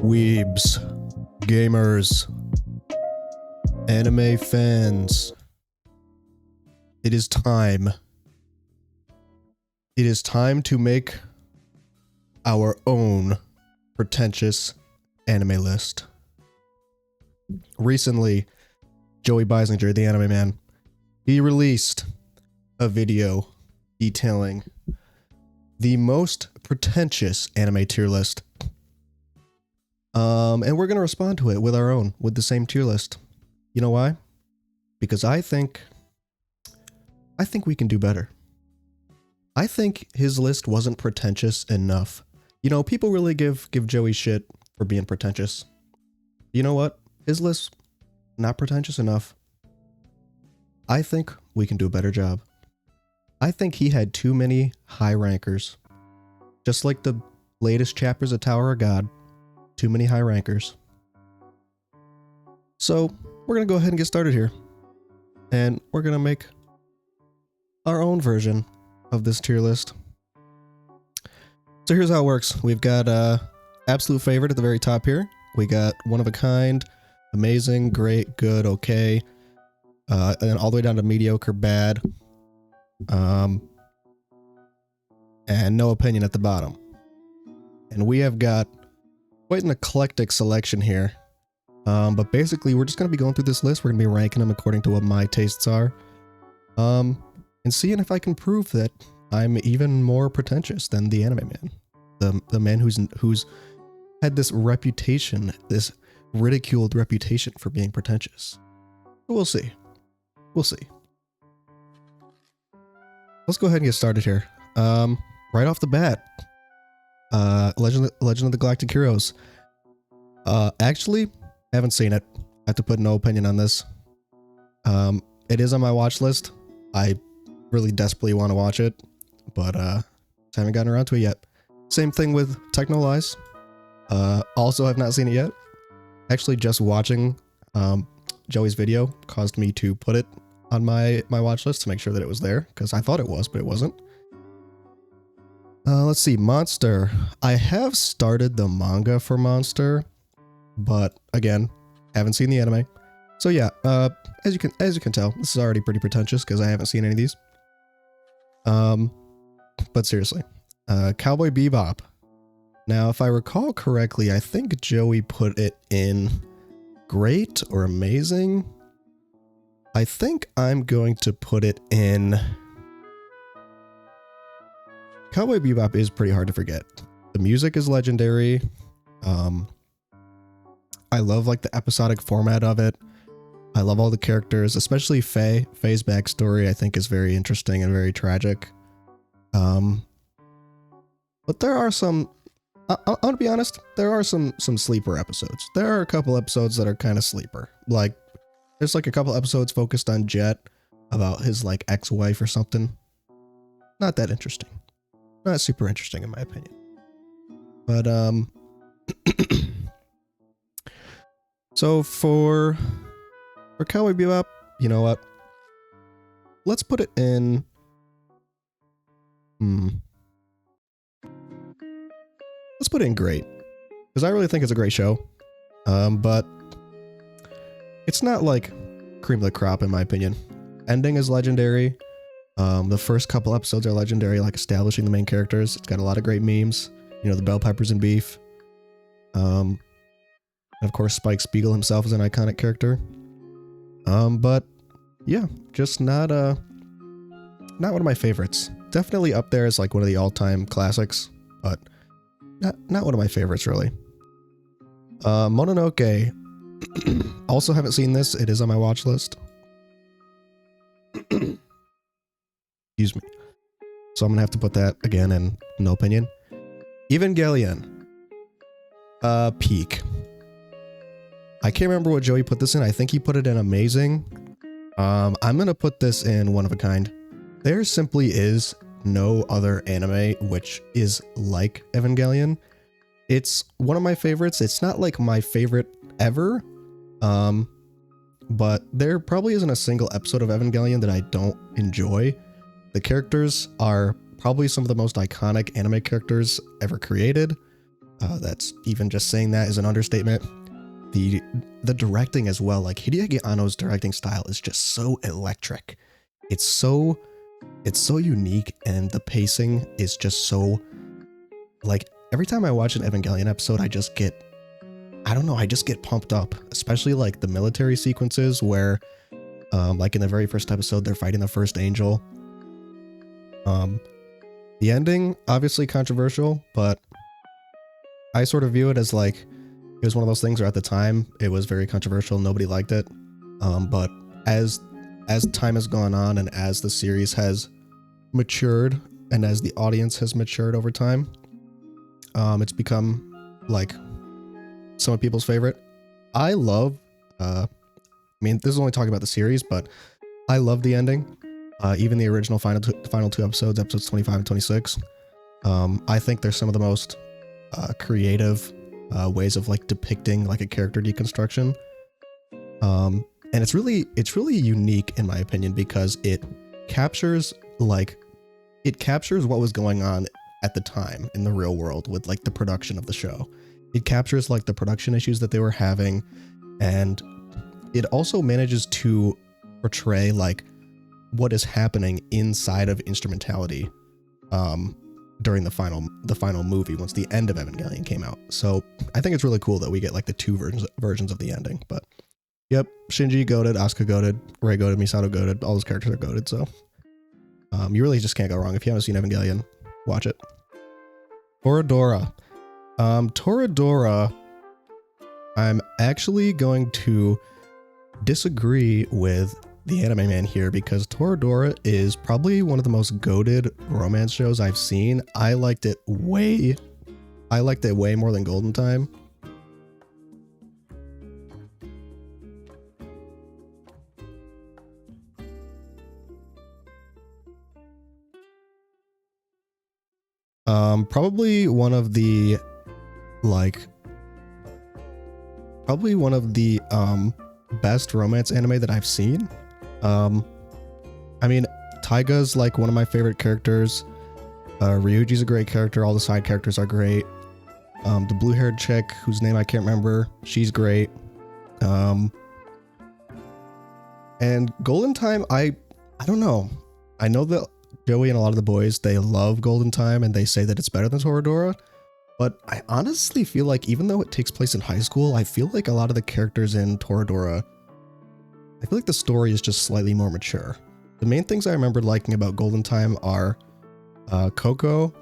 Weebs, gamers, anime fans, it is time. It is time to make our own pretentious anime list. Recently, Joey Beisinger, the anime man, he released a video detailing the most pretentious anime tier list. And we're going to respond to it with our own, with the same tier list. You know why? Because I think we can do better. I think his list wasn't pretentious enough. You know, people really give Joey shit for being pretentious. You know what? His list, not pretentious enough. I think we can do a better job. I think he had too many high rankers. Just like the latest chapters of Tower of God. Too many high rankers. So, we're going to go ahead and get started here. And we're going to make our own version of this tier list. So here's how it works. We've got absolute favorite at the very top here. We got one of a kind, amazing, great, good, okay, and then all the way down to mediocre, bad, and no opinion at the bottom. And we have got quite an eclectic selection here. But basically, we're just going to be going through this list. We're going to be ranking them according to what my tastes are. And seeing if I can prove that I'm even more pretentious than the anime man. The man who's had this reputation, this ridiculed reputation for being pretentious. But we'll see. We'll see. Let's go ahead and get started here. Right off the bat. Legend of the Galactic Heroes. Actually, haven't seen it. I have to put no opinion on this. It is on my watch list. I really desperately want to watch it, but haven't gotten around to it yet. Same thing with Technolize. Also have not seen it yet. Actually, just watching Joey's video caused me to put it on my watch list to make sure that it was there, because I thought it was, but it wasn't. Let's see, Monster. I have started the manga for Monster, but again, haven't seen the anime. So yeah, as you can tell, this is already pretty pretentious because I haven't seen any of these. But seriously, Cowboy Bebop. Now, if I recall correctly, I think Joey put it in great or amazing. I think I'm going to put it in... Cowboy Bebop is pretty hard to forget. The music is legendary. I love like the episodic format of it. I love all the characters, especially Faye. Faye's backstory I think is very interesting and very tragic. But there are some, I want to be honest, there are some sleeper episodes. There are a couple episodes that are kind of sleeper. Like, there's like a couple episodes focused on Jet about his like ex-wife or something. Not that interesting. Not super interesting in my opinion. But, so for Cowboy Bebop, you know what? Let's put it in... Let's put it in great. Because I really think it's a great show. But it's not like cream of the crop in my opinion. Ending is legendary. The first couple episodes are legendary, like establishing the main characters. It's got a lot of great memes. You know, the bell peppers and beef. And of course, Spike Spiegel himself is an iconic character. But yeah, just not one of my favorites. Definitely up there as like one of the all-time classics, but not one of my favorites really. Mononoke. Also haven't seen this. It is on my watch list. Excuse me. So I'm gonna have to put that again in no opinion. Evangelion. Peak. I can't remember what Joey put this in. I think he put it in amazing. I'm gonna put this in one of a kind. There simply is no other anime which is like Evangelion. It's one of my favorites. It's not like my favorite ever. But there probably isn't a single episode of Evangelion that I don't enjoy. The characters are probably some of the most iconic anime characters ever created. That's even just saying that is an understatement. The directing as well, like Hideaki Anno's directing style is just so electric. It's so unique, and the pacing is just so, like, every time I watch an Evangelion episode, I just get pumped up, especially like the military sequences where, like in the very first episode, they're fighting the first angel. The ending, obviously controversial, but I sort of view it as like, it was one of those things where at the time it was very controversial, nobody liked it. But as time has gone on and as the series has matured and as the audience has matured over time, it's become like some of people's favorite. I love, I mean, this is only talking about the series, but I love the ending. Even the original final two episodes, episodes 25 and 26. I think they're some of the most creative ways of like depicting like a character deconstruction. And it's really unique in my opinion because it captures what was going on at the time in the real world with like the production of the show. It captures like the production issues that they were having, and it also manages to portray like what is happening inside of instrumentality during the final movie once the end of Evangelion came out. So I think it's really cool that we get like the two versions of the ending. But yep, Shinji goated, Asuka goated, Rei goated, Misato goated, all those characters are goated. So you really just can't go wrong. If you haven't seen Evangelion, watch it. Toradora. Toradora, I'm actually going to disagree with the Anime Man here because Toradora is probably one of the most goated romance shows I've seen. I liked it way more than Golden Time. Probably one of the best romance anime that I've seen. I mean, Taiga's like one of my favorite characters. Ryuji's a great character. All the side characters are great. The blue-haired chick, whose name I can't remember, she's great. And Golden Time, I don't know. I know that Joey and a lot of the boys, they love Golden Time and they say that it's better than Toradora. But I honestly feel like even though it takes place in high school, I feel like a lot of the characters in Toradora, I feel like the story is just slightly more mature. The main things I remember liking about Golden Time are Coco,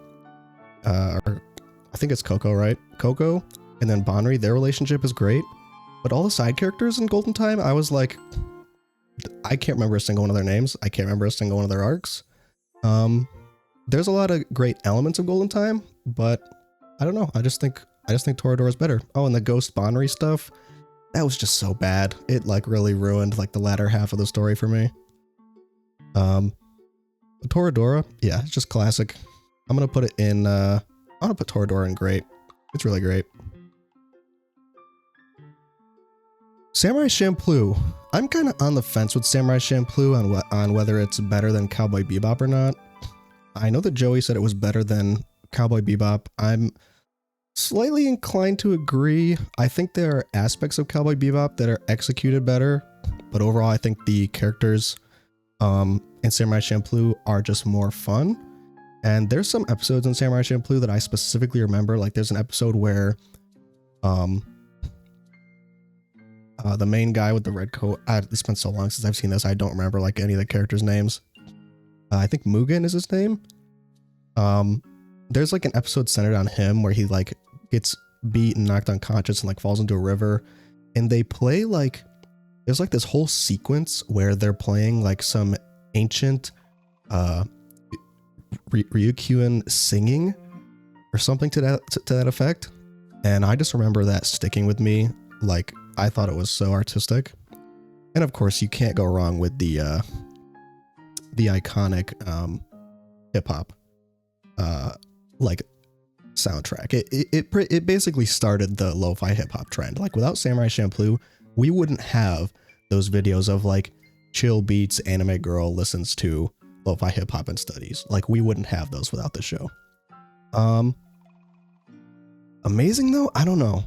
or I think it's Coco, right? Coco, and then Bonri, their relationship is great. But all the side characters in Golden Time, I was like, I can't remember a single one of their names. I can't remember a single one of their arcs. There's a lot of great elements of Golden Time, but I don't know. I just think Toradora is better. Oh, and the Ghost Bonri stuff, that was just so bad. It like really ruined like the latter half of the story for me. Toradora, yeah, it's just classic. I'm gonna put it in. I'm gonna put Toradora in great. It's really great. Samurai Champloo. I'm kind of on the fence with Samurai Champloo on whether it's better than Cowboy Bebop or not. I know that Joey said it was better than Cowboy Bebop. I'm Slightly inclined to agree. I think there are aspects of Cowboy Bebop that are executed better, but overall I think the characters in Samurai Champloo are just more fun. And there's some episodes in Samurai Champloo that I specifically remember. Like there's an episode where the main guy with the red coat, it's been so long since I've seen this, I don't remember like any of the characters' names. I think Mugen is his name. There's like an episode centered on him where he like gets beat and knocked unconscious and like falls into a river, and they play like, there's like this whole sequence where they're playing like some ancient Ryukyuan singing or something to that effect, and I just remember that sticking with me. Like I thought it was so artistic, and of course you can't go wrong with the iconic hip hop like soundtrack. It basically started the lo-fi hip hop trend. Like without Samurai Champloo, we wouldn't have those videos of like chill beats, anime girl listens to lo-fi hip hop and studies. Like we wouldn't have those without the show. Amazing though, I don't know.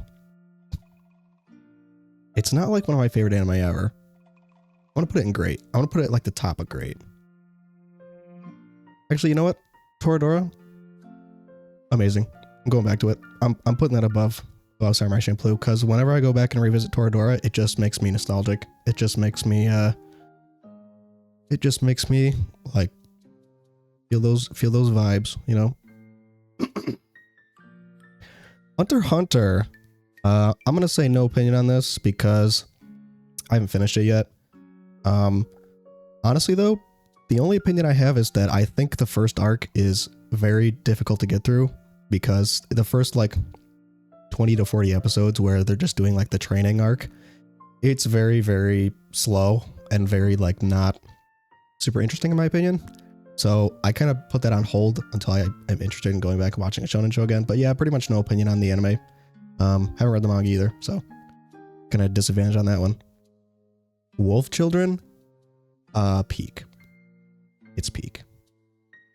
It's not like one of my favorite anime ever. I want to put it in great. I want to put it at like the top of great. Actually, you know what? Toradora, amazing. I'm going back to it. I'm putting that above Samurai Champloo because whenever I go back and revisit Toradora, it just makes me nostalgic. It just makes me like feel those vibes, you know. Hunter x Hunter. I'm gonna say no opinion on this because I haven't finished it yet. Honestly though, the only opinion I have is that I think the first arc is very difficult to get through because the first like 20 to 40 episodes where they're just doing like the training arc, it's very, very slow and very like not super interesting in my opinion. So I kind of put that on hold until I am interested in going back and watching a shonen show again. But yeah, pretty much no opinion on the anime. Haven't read the manga either, so gonna disadvantage on that one. Wolf Children, peak. It's peak.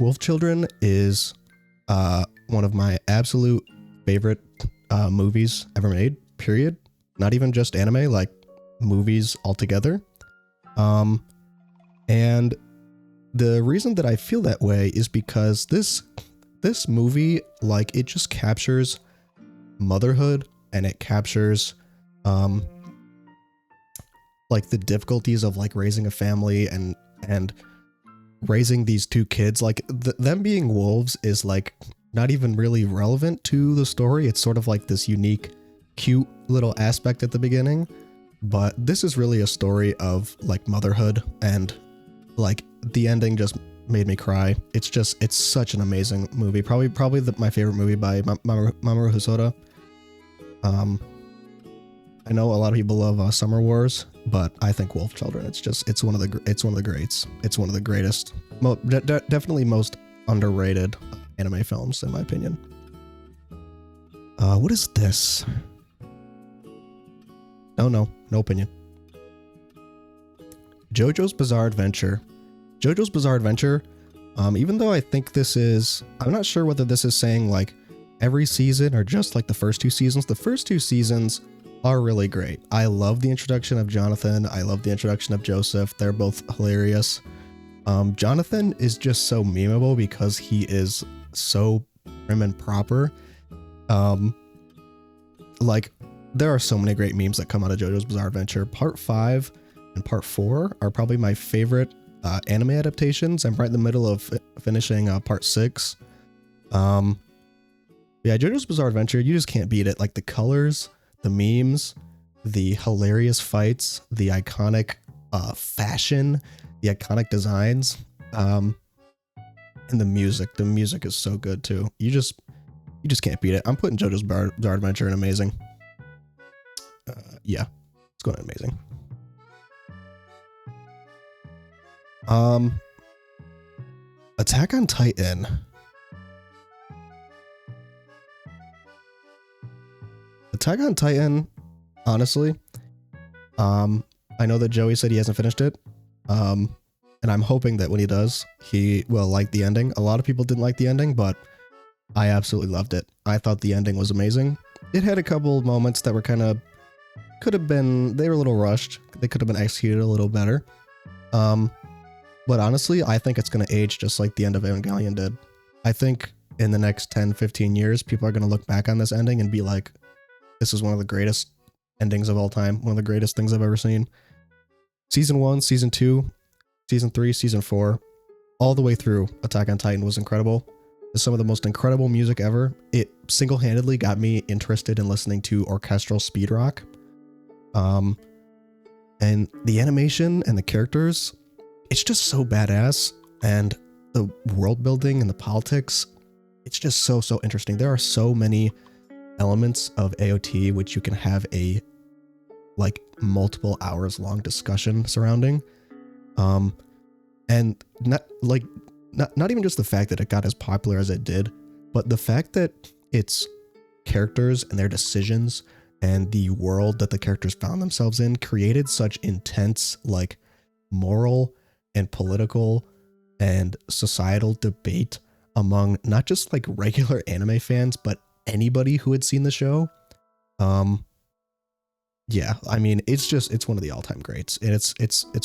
Wolf Children is one of my absolute favorite movies ever made, period. Not even just anime, like movies altogether. And the reason that I feel that way is because this movie, like, it just captures motherhood and it captures like the difficulties of like raising a family and raising these two kids. Like them being wolves is like not even really relevant to the story. It's sort of like this unique, cute little aspect at the beginning, but this is really a story of like motherhood, and like the ending just made me cry. It's such an amazing movie. Probably my favorite movie by Mamoru Hosoda. I know a lot of people love Summer Wars, but I think Wolf Children, it's one of the greats. It's one of the greatest, definitely most underrated anime films in my opinion. What is this? No opinion. JoJo's Bizarre Adventure. JoJo's Bizarre Adventure, even though I think I'm not sure whether this is saying like every season or just like the first two seasons. The first two seasons are really great. I love the introduction of Jonathan. I love the introduction of Joseph. They're both hilarious. Jonathan is just so memeable because he is so prim and proper. Like there are so many great memes that come out of JoJo's Bizarre Adventure. Part 5 and Part 4 are probably my favorite anime adaptations. I'm right in the middle of finishing Part 6. Yeah, JoJo's Bizarre Adventure, you just can't beat it. Like the colors, the memes, the hilarious fights, the iconic fashion, the iconic designs, and the music. The music is so good too. You just can't beat it. I'm putting JoJo's Bizarre Adventure in amazing. Yeah, it's going to amazing. Attack on Titan. Attack on Titan, honestly, I know that Joey said he hasn't finished it, and I'm hoping that when he does, he will like the ending. A lot of people didn't like the ending, but I absolutely loved it. I thought the ending was amazing. It had a couple moments that were kind of could have been they were a little rushed. They could have been executed a little better. Um, but honestly, I think it's going to age just like the end of Evangelion did. I think in the next 10, 15 years, people are going to look back on this ending and be like, this is one of the greatest endings of all time. One of the greatest things I've ever seen. Season 1, Season 2, Season 3, Season 4, all the way through Attack on Titan was incredible. It's some of the most incredible music ever. It single-handedly got me interested in listening to orchestral speed rock. And the animation and the characters, it's just so badass. And the world building and the politics, it's just so interesting. There are so many elements of AOT which you can have a like multiple hours long discussion surrounding. And not even just the fact that it got as popular as it did, but the fact that its characters and their decisions and the world that the characters found themselves in created such intense like moral and political and societal debate among not just like regular anime fans, but anybody who had seen the show. Yeah, I mean, it's one of the all-time greats, and it's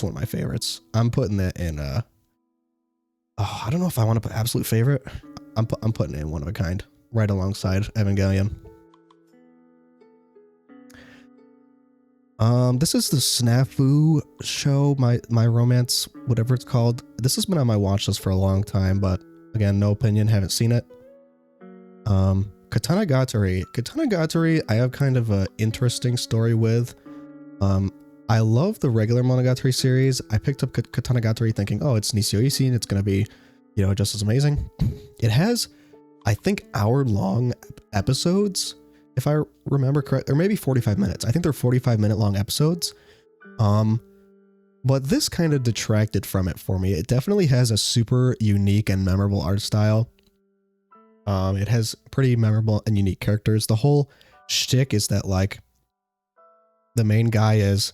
one of my favorites. I'm putting that in I don't know if I want to put absolute favorite. I'm putting it in one of a kind, right alongside Evangelion. This is the Snafu show, my romance, whatever it's called. This has been on my watch list for a long time, but again, no opinion, haven't seen it. Katanagatari, I have kind of an interesting story with. I love the regular Monogatari series. I picked up Katanagatari thinking, oh, it's Nisio and it's going to be, just as amazing. It has, I think, hour-long episodes, if I remember correct, or maybe 45 minutes. I think they're 45-minute long episodes. But this kind of detracted from it for me. It definitely has a super unique and memorable art style. It has pretty memorable and unique characters. The whole shtick is that like the main guy is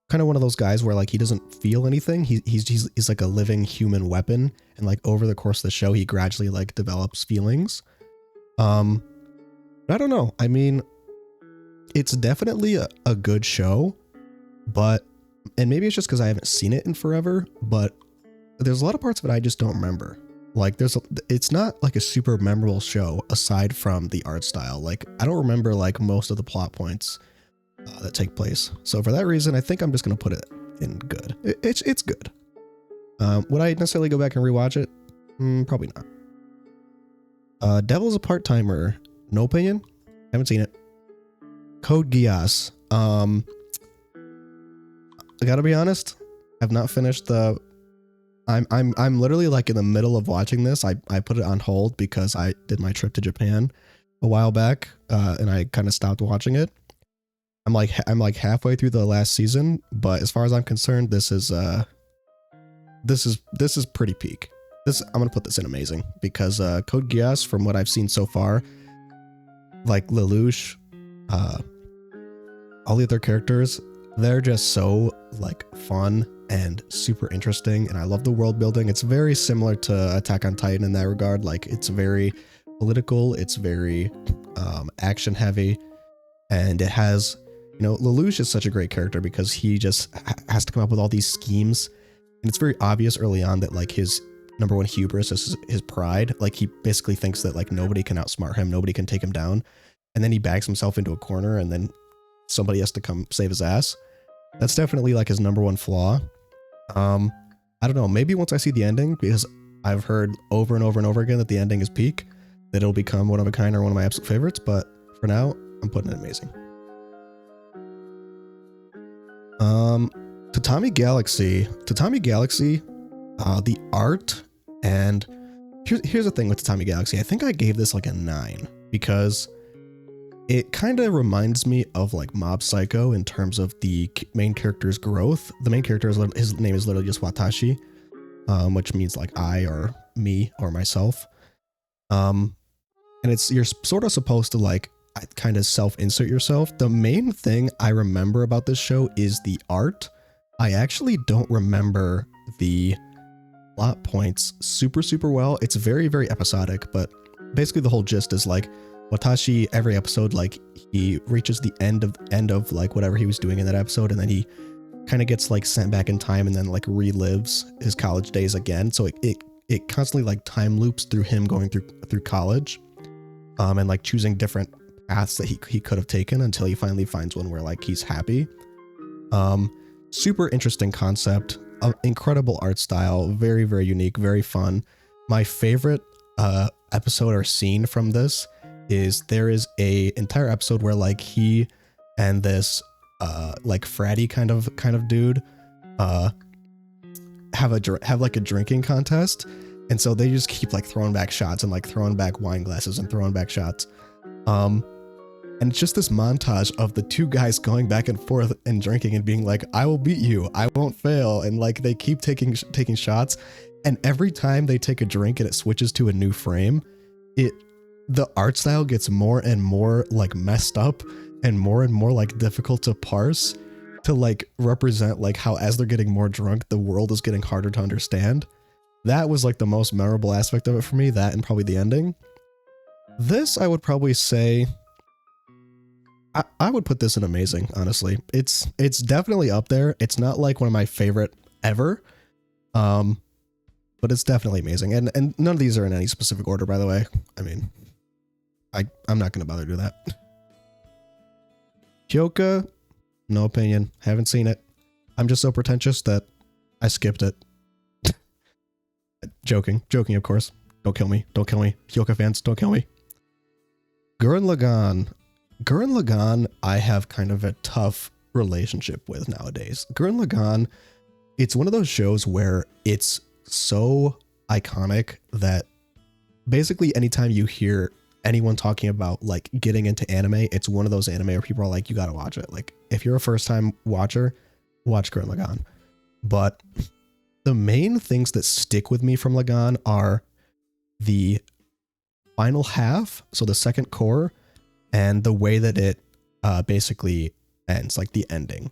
kind of one of those guys where like he doesn't feel anything. He's like a living human weapon, and like over the course of the show, he gradually like develops feelings. I don't know. I mean, it's definitely a good show, and maybe it's just because I haven't seen it in forever, but there's a lot of parts of it I just don't remember. Like it's not like a super memorable show aside from the art style. Like I don't remember like most of the plot points that take place. So for that reason, I think I'm just going to put it in good. It's good. Would I necessarily go back and rewatch it? Probably not. Devil's a Part-Timer. No opinion. Haven't seen it. Code Geass. I gotta be honest. I've not finished the. I'm literally like in the middle of watching this. I put it on hold because I did my trip to Japan a while back, and I kind of stopped watching it. I'm like halfway through the last season, but as far as I'm concerned, this is pretty peak. I'm gonna put this in amazing because Code Geass, from what I've seen so far, like Lelouch, all the other characters, they're just so like fun and super interesting, and I love the world building. It's very similar to Attack on Titan in that regard. Like it's very political, it's very action heavy, and it has, Lelouch is such a great character because he just has to come up with all these schemes, and it's very obvious early on that like his number one hubris is his pride. Like he basically thinks that like nobody can outsmart him, nobody can take him down, and then he backs himself into a corner, and then somebody has to come save his ass. That's definitely like his number one flaw. I don't know, maybe once I see the ending, because I've heard over and over and over again that the ending is peak, that it'll become one of a kind or one of my absolute favorites, but for now, I'm putting it amazing. Tatami Galaxy, the art, and here's the thing with Tatami Galaxy. I think I gave this like a 9 because it kind of reminds me of like Mob Psycho in terms of the main character's growth. The main character his name is literally just Watashi, which means like I or me or myself. And you're sort of supposed to like kind of self-insert yourself. The main thing I remember about this show is the art. I actually don't remember the plot points super well. It's very, very episodic, but basically the whole gist is like Watashi, every episode, like he reaches the end of like whatever he was doing in that episode, and then he kind of gets like sent back in time and then like relives his college days again. So it constantly like time loops through him going through college, and like choosing different paths that he could have taken until he finally finds one where like he's happy. Super interesting concept, incredible art style, very, very unique, very fun. My favorite episode or scene from this is there is a entire episode where like he and this like fratty kind of dude have like a drinking contest, and so they just keep like throwing back shots and like throwing back wine glasses and throwing back shots, and it's just this montage of the two guys going back and forth and drinking and being like, I will beat you, I won't fail, and like they keep taking shots, and every time they take a drink and it switches to a new frame, the art style gets more and more like messed up and more like difficult to parse to like represent like how as they're getting more drunk, the world is getting harder to understand. That was like the most memorable aspect of it for me, that and probably the ending. This, I would probably say, I would put this in amazing, honestly. It's definitely up there. It's not like one of my favorite ever, but it's definitely amazing. And none of these are in any specific order, by the way. I mean, I'm not going to bother to do that. Hyoka, no opinion. Haven't seen it. I'm just so pretentious that I skipped it. Joking, of course. Don't kill me. Hyoka fans, don't kill me. Gurren Lagann, I have kind of a tough relationship with nowadays. Gurren Lagann, it's one of those shows where it's so iconic that basically anytime you hear anyone talking about like getting into anime, it's one of those anime where people are like, you gotta watch it. Like if you're a first time watcher, watch Gurren Lagann. But the main things that stick with me from Lagann are the final half, so the second core, and the way that it basically ends, like the ending.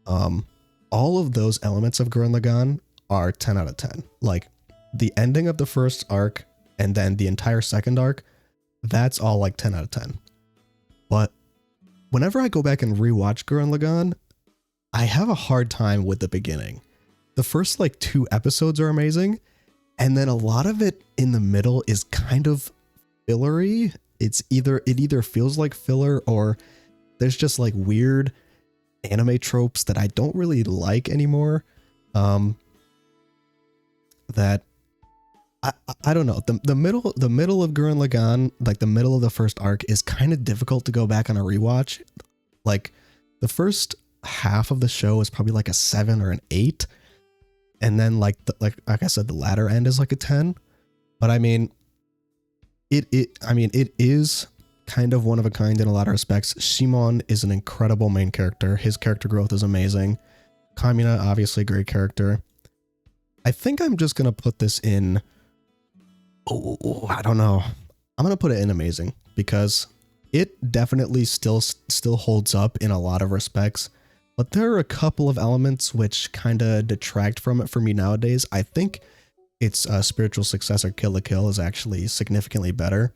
All of those elements of Gurren Lagann are 10 out of 10. Like the ending of the first arc and then the entire second arc, that's all like 10 out of 10. But whenever I go back and rewatch Gurren Lagann, I have a hard time with the beginning. The first like 2 episodes are amazing, and then a lot of it in the middle is kind of fillery. It either feels like filler, or there's just like weird anime tropes that I don't really like anymore. That I don't know. The middle of Gurren Lagann, like the middle of the first arc, is kind of difficult to go back on a rewatch. Like the first half of the show is probably like a 7 or an 8, and then like I said, the latter end is like a 10. But I mean, it is kind of one of a kind in a lot of respects. Shimon is an incredible main character. His character growth is amazing. Kamina, obviously a great character. I think I'm just gonna put this in. Oh, I don't know. I'm gonna put it in amazing because it definitely still holds up in a lot of respects. But there are a couple of elements which kind of detract from it for me nowadays. I think its spiritual successor, Kill la Kill, is actually significantly better.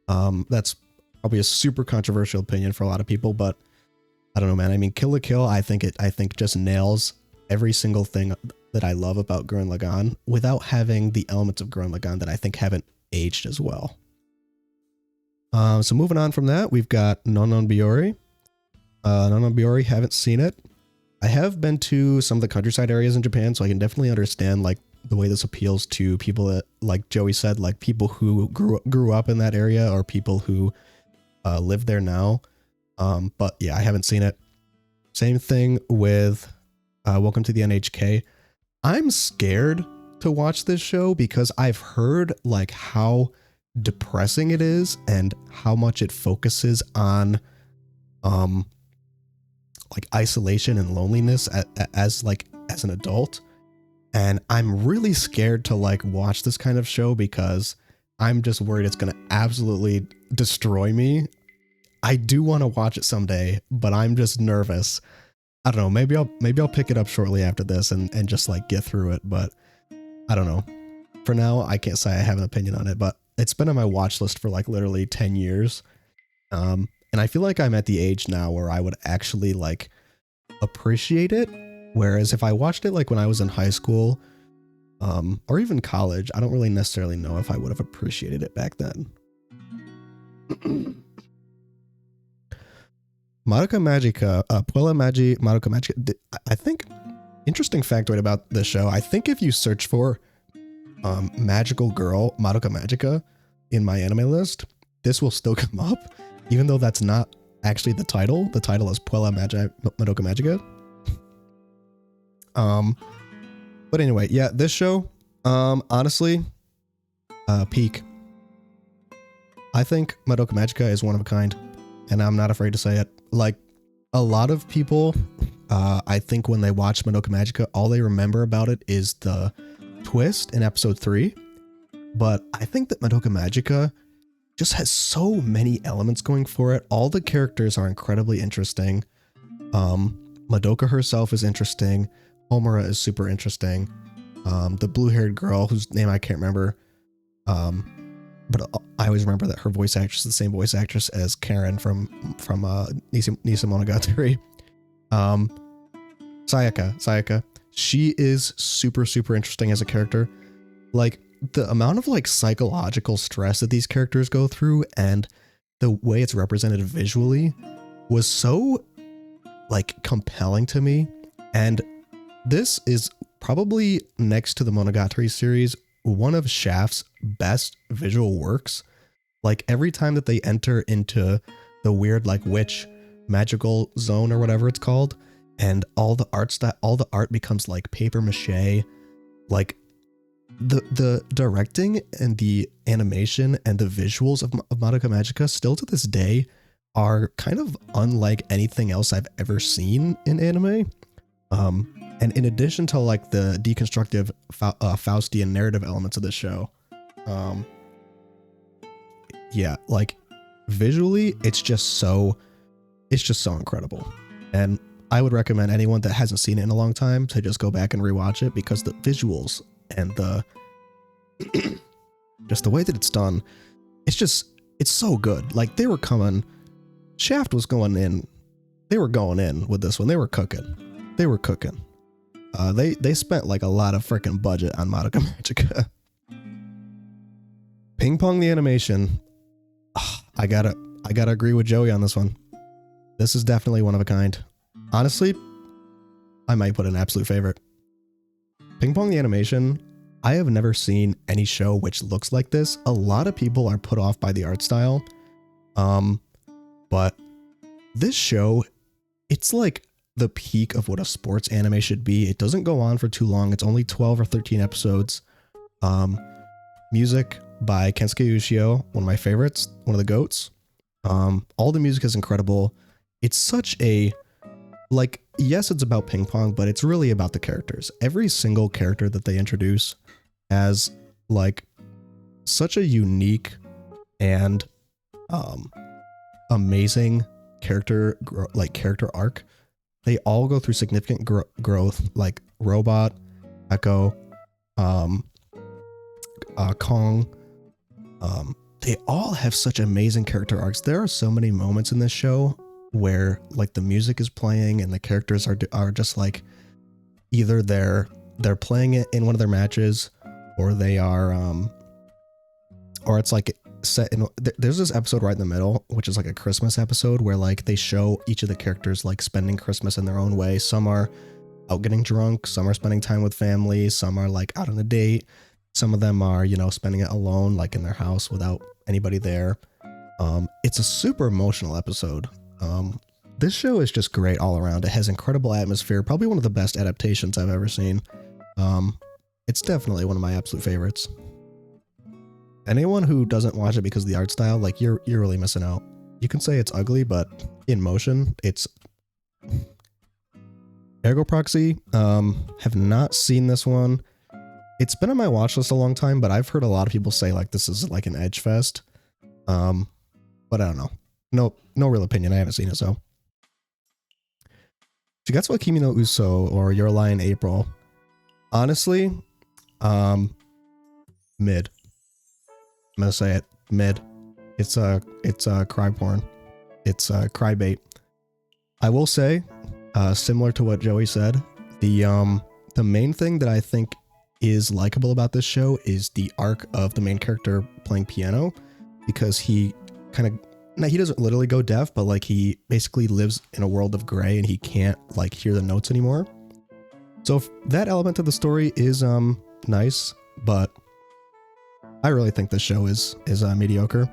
That's probably a super controversial opinion for a lot of people, but I don't know, man. I mean, Kill la Kill, I think just nails every single thing that I love about Gurren Lagann without having the elements of Gurren Lagann that I think haven't aged as well. So moving on from that, we've got Nonon Biori. Nonon Biori, haven't seen it. I have been to some of the countryside areas in Japan, so I can definitely understand like the way this appeals to people that, like Joey said, like people who grew up in that area or people who live there now. But yeah, I haven't seen it. Same thing with Welcome to the NHK. I'm scared to watch this show because I've heard like how depressing it is and how much it focuses on like isolation and loneliness as an adult. And I'm really scared to like watch this kind of show because I'm just worried it's going to absolutely destroy me. I do want to watch it someday, but I'm just nervous. I don't know. Maybe I'll pick it up shortly after this and just like get through it. But I don't know. For now, I can't say I have an opinion on it, but it's been on my watch list for like literally 10 years. And I feel like I'm at the age now where I would actually like appreciate it. Whereas if I watched it like when I was in high school, or even college, I don't really necessarily know if I would have appreciated it back then. Madoka Magica, Puella Magi, Madoka Magica. I think, interesting factoid about this show, I think if you search for Magical Girl, Madoka Magica in my anime list, this will still come up, even though that's not actually the title. The title is Puella Magi, Madoka Magica. But anyway, yeah, this show, honestly, peak. I think Madoka Magica is one of a kind, and I'm not afraid to say it. Like, a lot of people, I think when they watch Madoka Magica, all they remember about it is the twist in episode 3. But I think that Madoka Magica just has so many elements going for it. All the characters are incredibly interesting. Madoka herself is interesting. Homura is super interesting. The blue-haired girl, whose name I can't remember, but I always remember that her voice actress is the same voice actress as Karen from Nisa Monogatari. Sayaka. She is super, super interesting as a character. Like, the amount of like psychological stress that these characters go through and the way it's represented visually was so like compelling to me. And this is probably, next to the Monogatari series, one of Shaft's best visual works. Like, every time that they enter into the weird like witch magical zone or whatever it's called, and all the art becomes like paper mache. Like, the directing and the animation and the visuals of Madoka Magica still to this day are kind of unlike anything else I've ever seen in anime. And in addition to like the deconstructive Faustian narrative elements of this show, yeah, like visually, it's just so incredible. And I would recommend anyone that hasn't seen it in a long time to just go back and rewatch it, because the visuals and the just the way that it's done, it's so good. Like, they were coming, Shaft was going in, they were going in with this one. They were cooking. They spent like a lot of freaking budget on Madoka Magica. Ping Pong the animation. I gotta agree with Joey on this one. This is definitely one of a kind. Honestly, I might put an absolute favorite. Ping Pong the animation, I have never seen any show which looks like this. A lot of people are put off by the art style. But this show, it's like the peak of what a sports anime should be. It doesn't go on for too long. It's only 12 or 13 episodes. Music by Kensuke Ushio, one of my favorites, one of the GOATs. All the music is incredible. It's such a, like, yes, it's about ping pong, but it's really about the characters. Every single character that they introduce has like such a unique and amazing character arc. They all go through significant growth, like Robot, Echo, Kong. They all have such amazing character arcs. There are so many moments in this show where like the music is playing and the characters are just like, either they're playing it in one of their matches, or they are or it's like set in, there's this episode right in the middle, which is like a Christmas episode, where like they show each of the characters like spending Christmas in their own way. Some are out getting drunk, some are spending time with family, some are like out on a date, some of them are, you know, spending it alone, like in their house without anybody there. It's a super emotional episode. This show is just great all around. It has incredible atmosphere, probably one of the best adaptations I've ever seen. It's definitely one of my absolute favorites. Anyone who doesn't watch it because of the art style, like, you're really missing out. You can say it's ugly, but in motion, it's... Ergo Proxy, have not seen this one. It's been on my watch list a long time, but I've heard a lot of people say like this is like an edge fest. But I don't know. No real opinion. I haven't seen it, so. Shigatsu wa Kimi no Uso, or Your Lie in April. Honestly, mid. I'm gonna say it, mid. It's cry porn. It's cry bait. I will say, similar to what Joey said, the main thing that I think is likable about this show is the arc of the main character playing piano, because he kind of, now he doesn't literally go deaf, but like he basically lives in a world of gray and he can't like hear the notes anymore. So that element of the story is nice, but I really think this show is mediocre.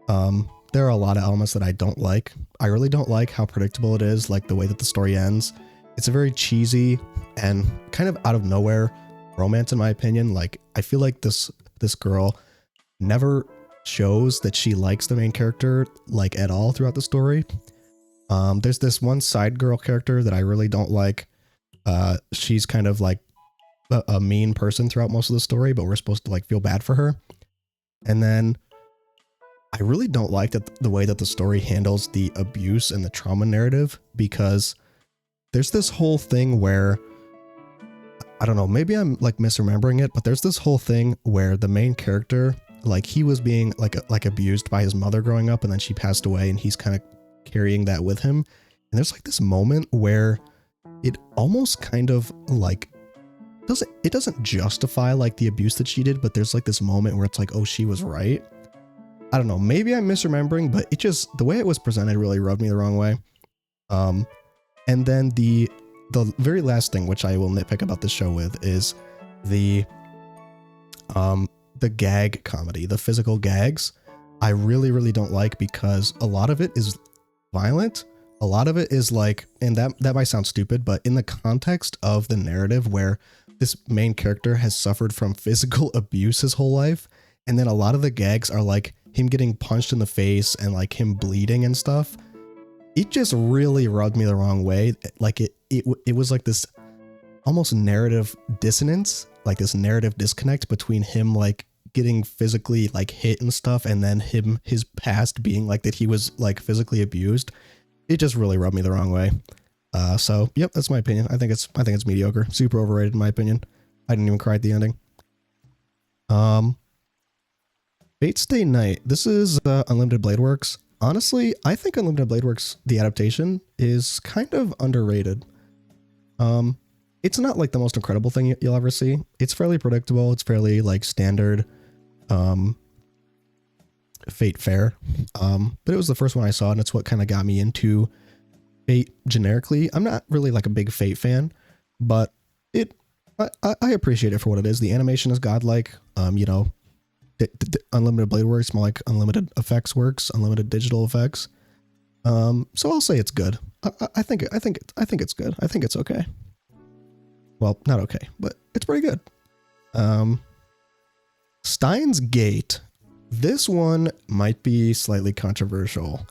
There are a lot of elements that I don't like. I really don't like how predictable it is, like the way that the story ends. It's a very cheesy and kind of out of nowhere romance, in my opinion. Like, I feel like this girl never shows that she likes the main character, like, at all throughout the story. There's this one side girl character that I really don't like. She's kind of like a mean person throughout most of the story, but we're supposed to like feel bad for her. And then I really don't like the way that the story handles the abuse and the trauma narrative, because there's this whole thing where, I don't know, maybe I'm like misremembering it, but there's this whole thing where the main character, like he was being like abused by his mother growing up, and then she passed away, and he's kind of carrying that with him. And there's like this moment where it almost kind of like doesn't justify like the abuse that she did, but there's like this moment where it's like, oh, she was right. I don't know, maybe I'm misremembering, but it just, the way it was presented really rubbed me the wrong way. And then the very last thing, which I will nitpick about this show with, is the gag comedy, the physical gags. I really, really don't like, because a lot of it is violent. A lot of it is like, and that might sound stupid, but in the context of the narrative where this main character has suffered from physical abuse his whole life, and then a lot of the gags are like him getting punched in the face and like him bleeding and stuff. It just really rubbed me the wrong way. Like it was like this almost narrative dissonance, like this narrative disconnect between him like getting physically like hit and stuff, and then his past being like that he was like physically abused. It just really rubbed me the wrong way. So yep, that's my opinion. I think it's mediocre, super overrated in my opinion. I didn't even cry at the ending. Fate Stay Night. This is Unlimited Blade Works. Honestly, I think Unlimited Blade Works, the adaptation, is kind of underrated. It's not like the most incredible thing you'll ever see. It's fairly predictable. It's fairly like standard Fate fare. But it was the first one I saw, and it's what kind of got me into Fate generically. I'm not really like a big Fate fan, but I appreciate it for what it is. The animation is godlike. You know, Unlimited Blade Works, more like Unlimited Effects Works, Unlimited Digital Effects. So I'll say it's good. I think it's good. I think it's okay. Well, not okay, but it's pretty good. Steins Gate. This one might be slightly controversial.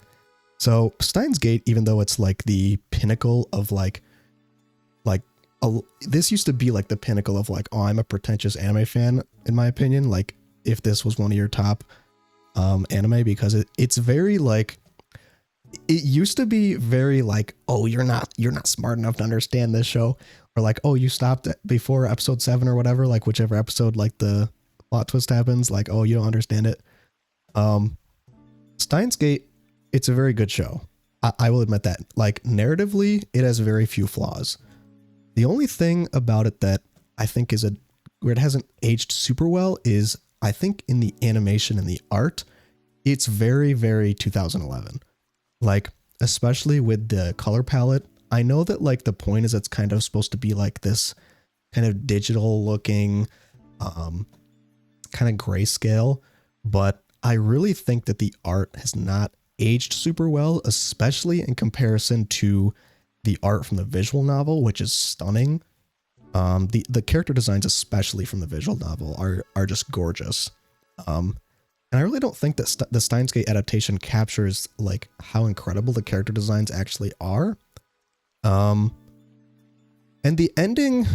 So Steins Gate, even though it's like the pinnacle of this used to be like the pinnacle of like, oh, I'm a pretentious anime fan, in my opinion. Like, if this was one of your top anime, because it's very like, it used to be very like, oh, you're not smart enough to understand this show, or like, oh, you stopped before episode 7 or whatever, like whichever episode like the plot twist happens, like, oh, you don't understand it. Steins Gate, it's a very good show. I will admit that. Like, narratively, it has very few flaws. The only thing about it that I think is where it hasn't aged super well is, I think in the animation and the art, it's very, very 2011. Like, especially with the color palette. I know that like the point is it's kind of supposed to be like this kind of digital looking, kind of grayscale, but I really think that the art has not aged super well, especially in comparison to the art from the visual novel, which is stunning. The character designs, especially from the visual novel, are just gorgeous. And I really don't think that the Steins Gate adaptation captures like how incredible the character designs actually are. And the ending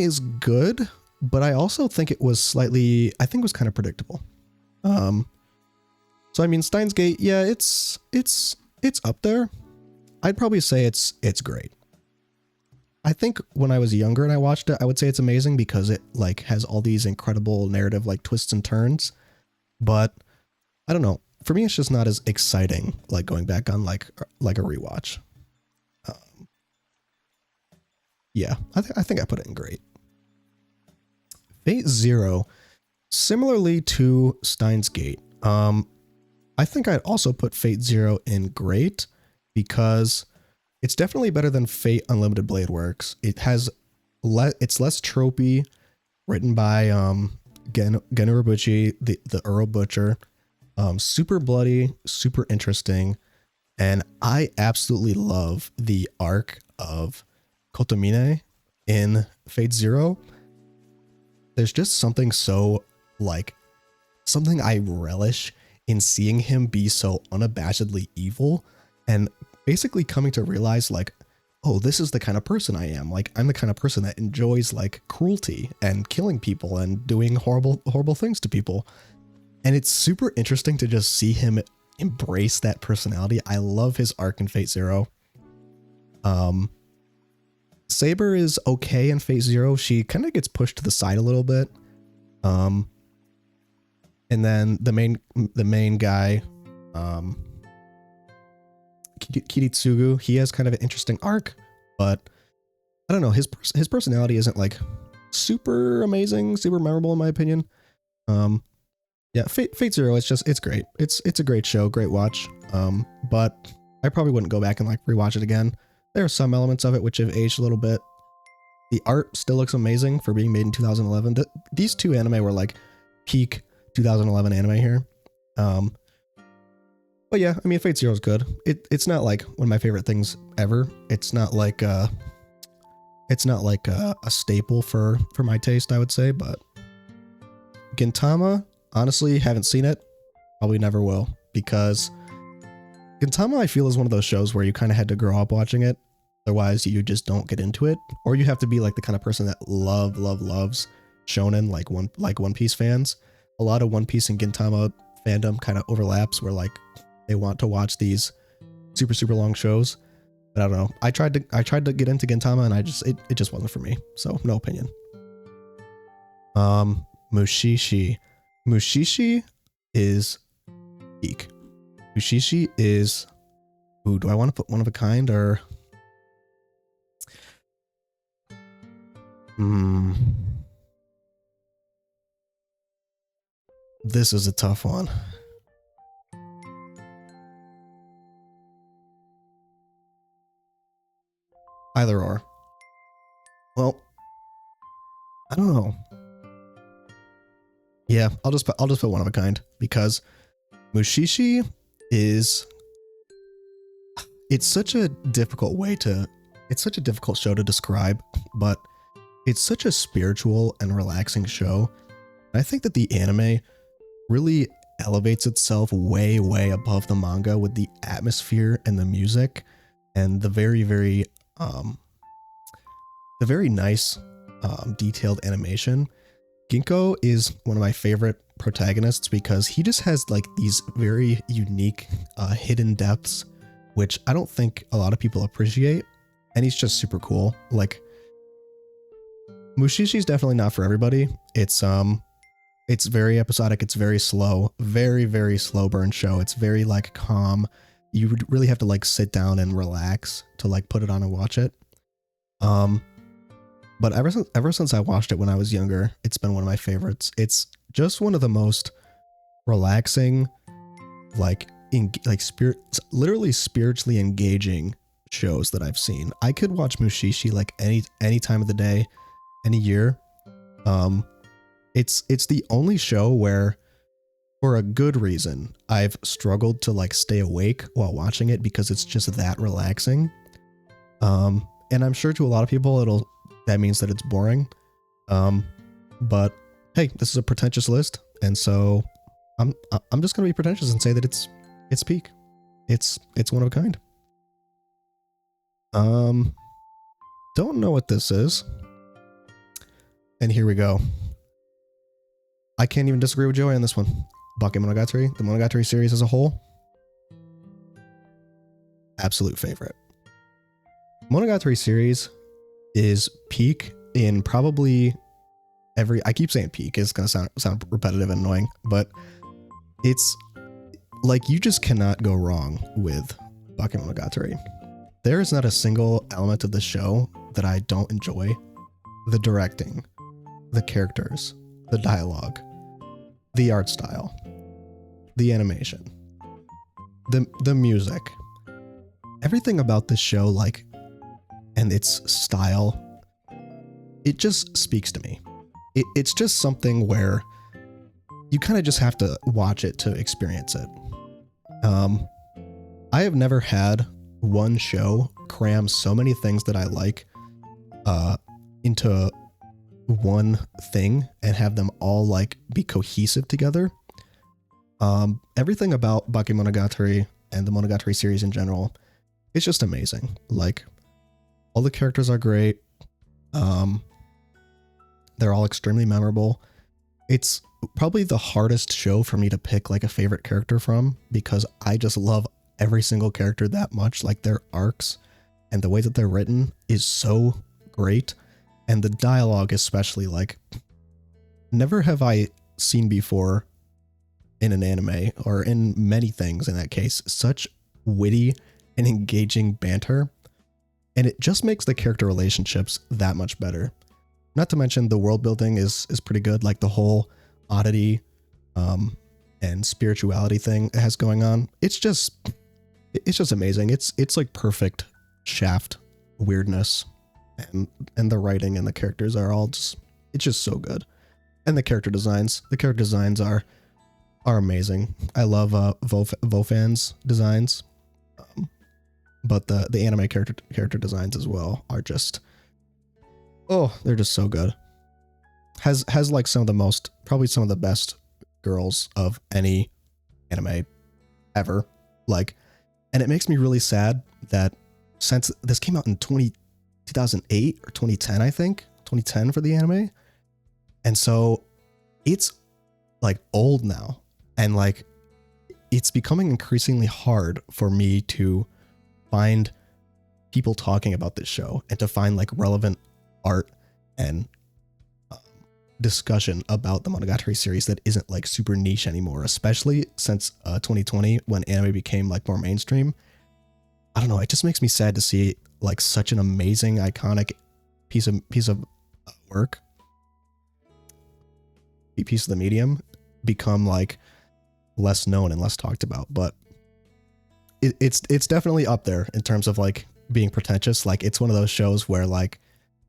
is good, but I also think it was kind of predictable. So I mean, Steins Gate, yeah, it's up there. I'd probably say it's great. I think when I was younger and I watched it, I would say it's amazing because it like has all these incredible narrative like twists and turns. but I don't know. For me, it's just not as exciting like going back on like a rewatch. Um, yeah, I think I put it in great. Fate Zero, similarly to Steins Gate. I think I'd also put Fate Zero in great because it's definitely better than Fate Unlimited Blade Works. It has it's less tropey, written by Gen Urobuchi, the Earl Butcher. Super bloody, super interesting, and I absolutely love the arc of Kotomine in Fate Zero. There's just something so like something I relish in seeing him be so unabashedly evil and basically coming to realize like, oh, this is the kind of person I am. Like, I'm the kind of person that enjoys like cruelty and killing people and doing horrible things to people. And it's super interesting to just see him embrace that personality. I love his arc in Fate Zero. Saber is okay in Fate Zero. She kind of gets pushed to the side a little bit. And then the main guy, Kiritsugu, he has kind of an interesting arc, but I don't know, his personality isn't like super amazing, super memorable in my opinion. Yeah, Fate Zero, it's great. It's a great show, great watch. But I probably wouldn't go back and like rewatch it again. There are some elements of it which have aged a little bit. The art still looks amazing for being made in 2011. These two anime were like peak 2011 anime here. But yeah, I mean, Fate Zero is good. It's not like one of my favorite things ever. It's not like a staple for my taste, I would say. But Gintama, honestly, haven't seen it. Probably never will, because Gintama, I feel, is one of those shows where you kind of had to grow up watching it. Otherwise, you just don't get into it. Or you have to be like the kind of person that loves shonen, like One Piece fans. A lot of One Piece and Gintama fandom kind of overlaps, where like they want to watch these super long shows. But I don't know. I tried to get into Gintama, and it just wasn't for me. So no opinion. Mushishi is peak. Mushishi is, ooh, do I want to put one of a kind or? This is a tough one. Either or. Well, I don't know. Yeah, I'll just put one of a kind, because Mushishi is, it's such a difficult show to describe, but it's such a spiritual and relaxing show. And I think that the anime really elevates itself way above the manga with the atmosphere and the music and the very nice detailed animation. Ginkgo is one of my favorite protagonists because he just has like these very unique hidden depths, which I don't think a lot of people appreciate, and he's just super cool. Like, Mushishi's definitely not for everybody. It's very episodic, it's very slow, very slow burn show. It's very like calm. You would really have to like sit down and relax to like put it on and watch it. But ever since I watched it when I was younger, it's been one of my favorites. It's just one of the most relaxing, literally spiritually engaging shows that I've seen. I could watch Mushishi like any time of the day, any year. It's the only show where, for a good reason, I've struggled to like stay awake while watching it because it's just that relaxing. And I'm sure to a lot of people that means that it's boring. But hey, this is a pretentious list, and so I'm just gonna be pretentious and say that it's peak. It's one of a kind. Don't know what this is. And here we go. I can't even disagree with Joey on this one. Bakemonogatari, the Monogatari series as a whole, absolute favorite. Monogatari series is peak in probably I keep saying peak, it's gonna sound repetitive and annoying, but It's like you just cannot go wrong with Bakemonogatari. There is not a single element of the show that I don't enjoy. The directing, the characters, the dialogue, the art style, the animation, the music. Everything about this show, like, and its style, it just speaks to me. It's just something where you kind of just have to watch it to experience it. I have never had one show cram so many things that I like into one thing and have them all like be cohesive together. Everything about Bakemonogatari and the Monogatari series in general, it's just amazing. Like, all the characters are great. They're all extremely memorable. It's probably the hardest show for me to pick like a favorite character from, because I just love every single character that much. Like, their arcs and the way that they're written is so great. And the dialogue especially, like, never have I seen before in an anime, or in many things in that case, such witty and engaging banter. And it just makes the character relationships that much better. Not to mention the world building is pretty good. Like, the whole oddity and spirituality thing it has going on. It's just amazing. It's like perfect Shaft weirdness, and the writing and the characters are all just, it's just so good. And the character designs are amazing. I love Vofan's designs, but the anime character designs as well are just, oh, they're just so good. Has like probably some of the best girls of any anime ever. Like, and it makes me really sad that since this came out in 2008 or 2010, I think 2010 for the anime. And so it's like old now, and like it's becoming increasingly hard for me to find people talking about this show and to find like relevant art and discussion about the Monogatari series that isn't like super niche anymore, especially since 2020, when anime became like more mainstream. I don't know, it just makes me sad to see like such an amazing, iconic piece of work, a piece of the medium, become like less known and less talked about. But it's definitely up there in terms of like being pretentious. Like, it's one of those shows where like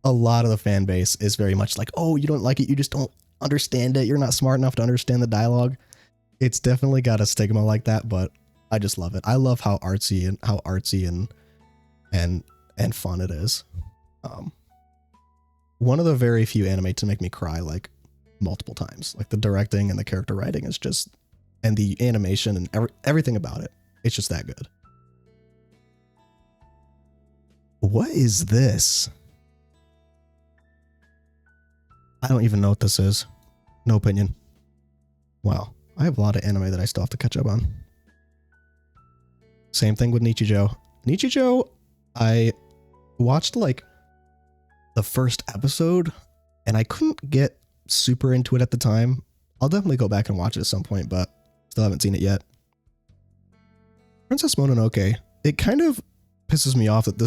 a lot of the fan base is very much like, oh, you don't like it, you just don't understand it, you're not smart enough to understand the dialogue. It's definitely got a stigma like that, but I just love it. I love how artsy and fun it is. One of the very few anime to make me cry like multiple times. Like, the directing and the character writing is just, and the animation and everything about it, it's just that good. What is this? I don't even know what this is. No opinion. Wow. I have a lot of anime that I still have to catch up on. Same thing with Nichijou. Nichijou, I watched like the first episode and I couldn't get super into it at the time. I'll definitely go back and watch it at some point, but still haven't seen it yet. Princess Mononoke, it kind of pisses me off that I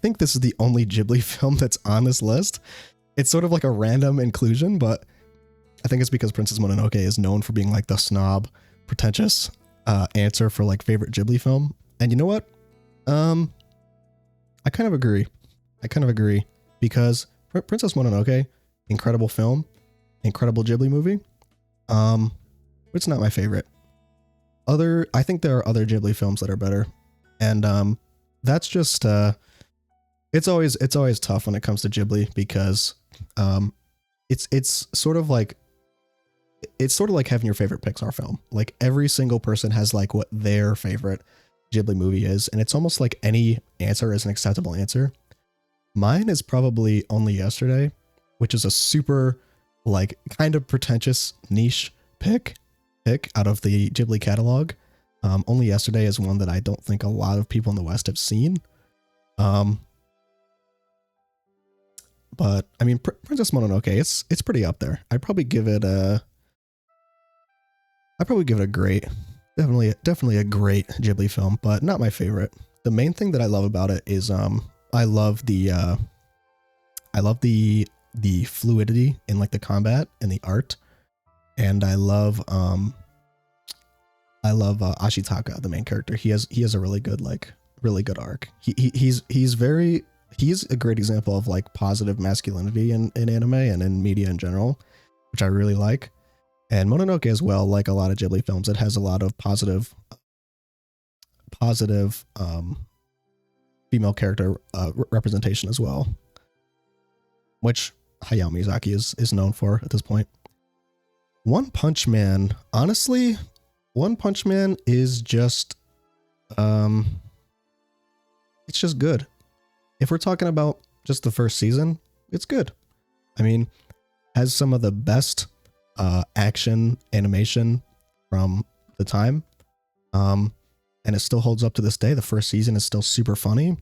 think this is the only Ghibli film that's on this list. It's sort of like a random inclusion, but I think it's because Princess Mononoke is known for being like the snob, pretentious answer for like favorite Ghibli film. And you know what? I kind of agree. Because Princess Mononoke, incredible film, incredible Ghibli movie. It's not my favorite. I think there are other Ghibli films that are better. And that's just it's always tough when it comes to Ghibli, because it's sort of like having your favorite Pixar film. Like, every single person has like what their favorite Ghibli movie is, and it's almost like any answer is an acceptable answer. Mine is probably Only Yesterday, which is a super like kind of pretentious niche pick out of the Ghibli catalog. Only Yesterday is one that I don't think a lot of people in the West have seen. But I mean, Princess Mononoke, it's pretty up there. I'd probably give it I'd probably give it a great. Definitely a great Ghibli film, but not my favorite. The main thing that I love about it is I love the fluidity in like the combat and the art, and I love Ashitaka, the main character. He has a really good arc. He's a great example of like positive masculinity in anime and in media in general, which I really like. And Mononoke as well, like a lot of Ghibli films, it has a lot of positive female character representation as well, which Hayao Miyazaki is known for at this point. One Punch Man, honestly, One Punch Man is just it's just good. If we're talking about just the first season, it's good. I mean, has some of the best action animation from the time. And it still holds up to this day. The first season is still super funny,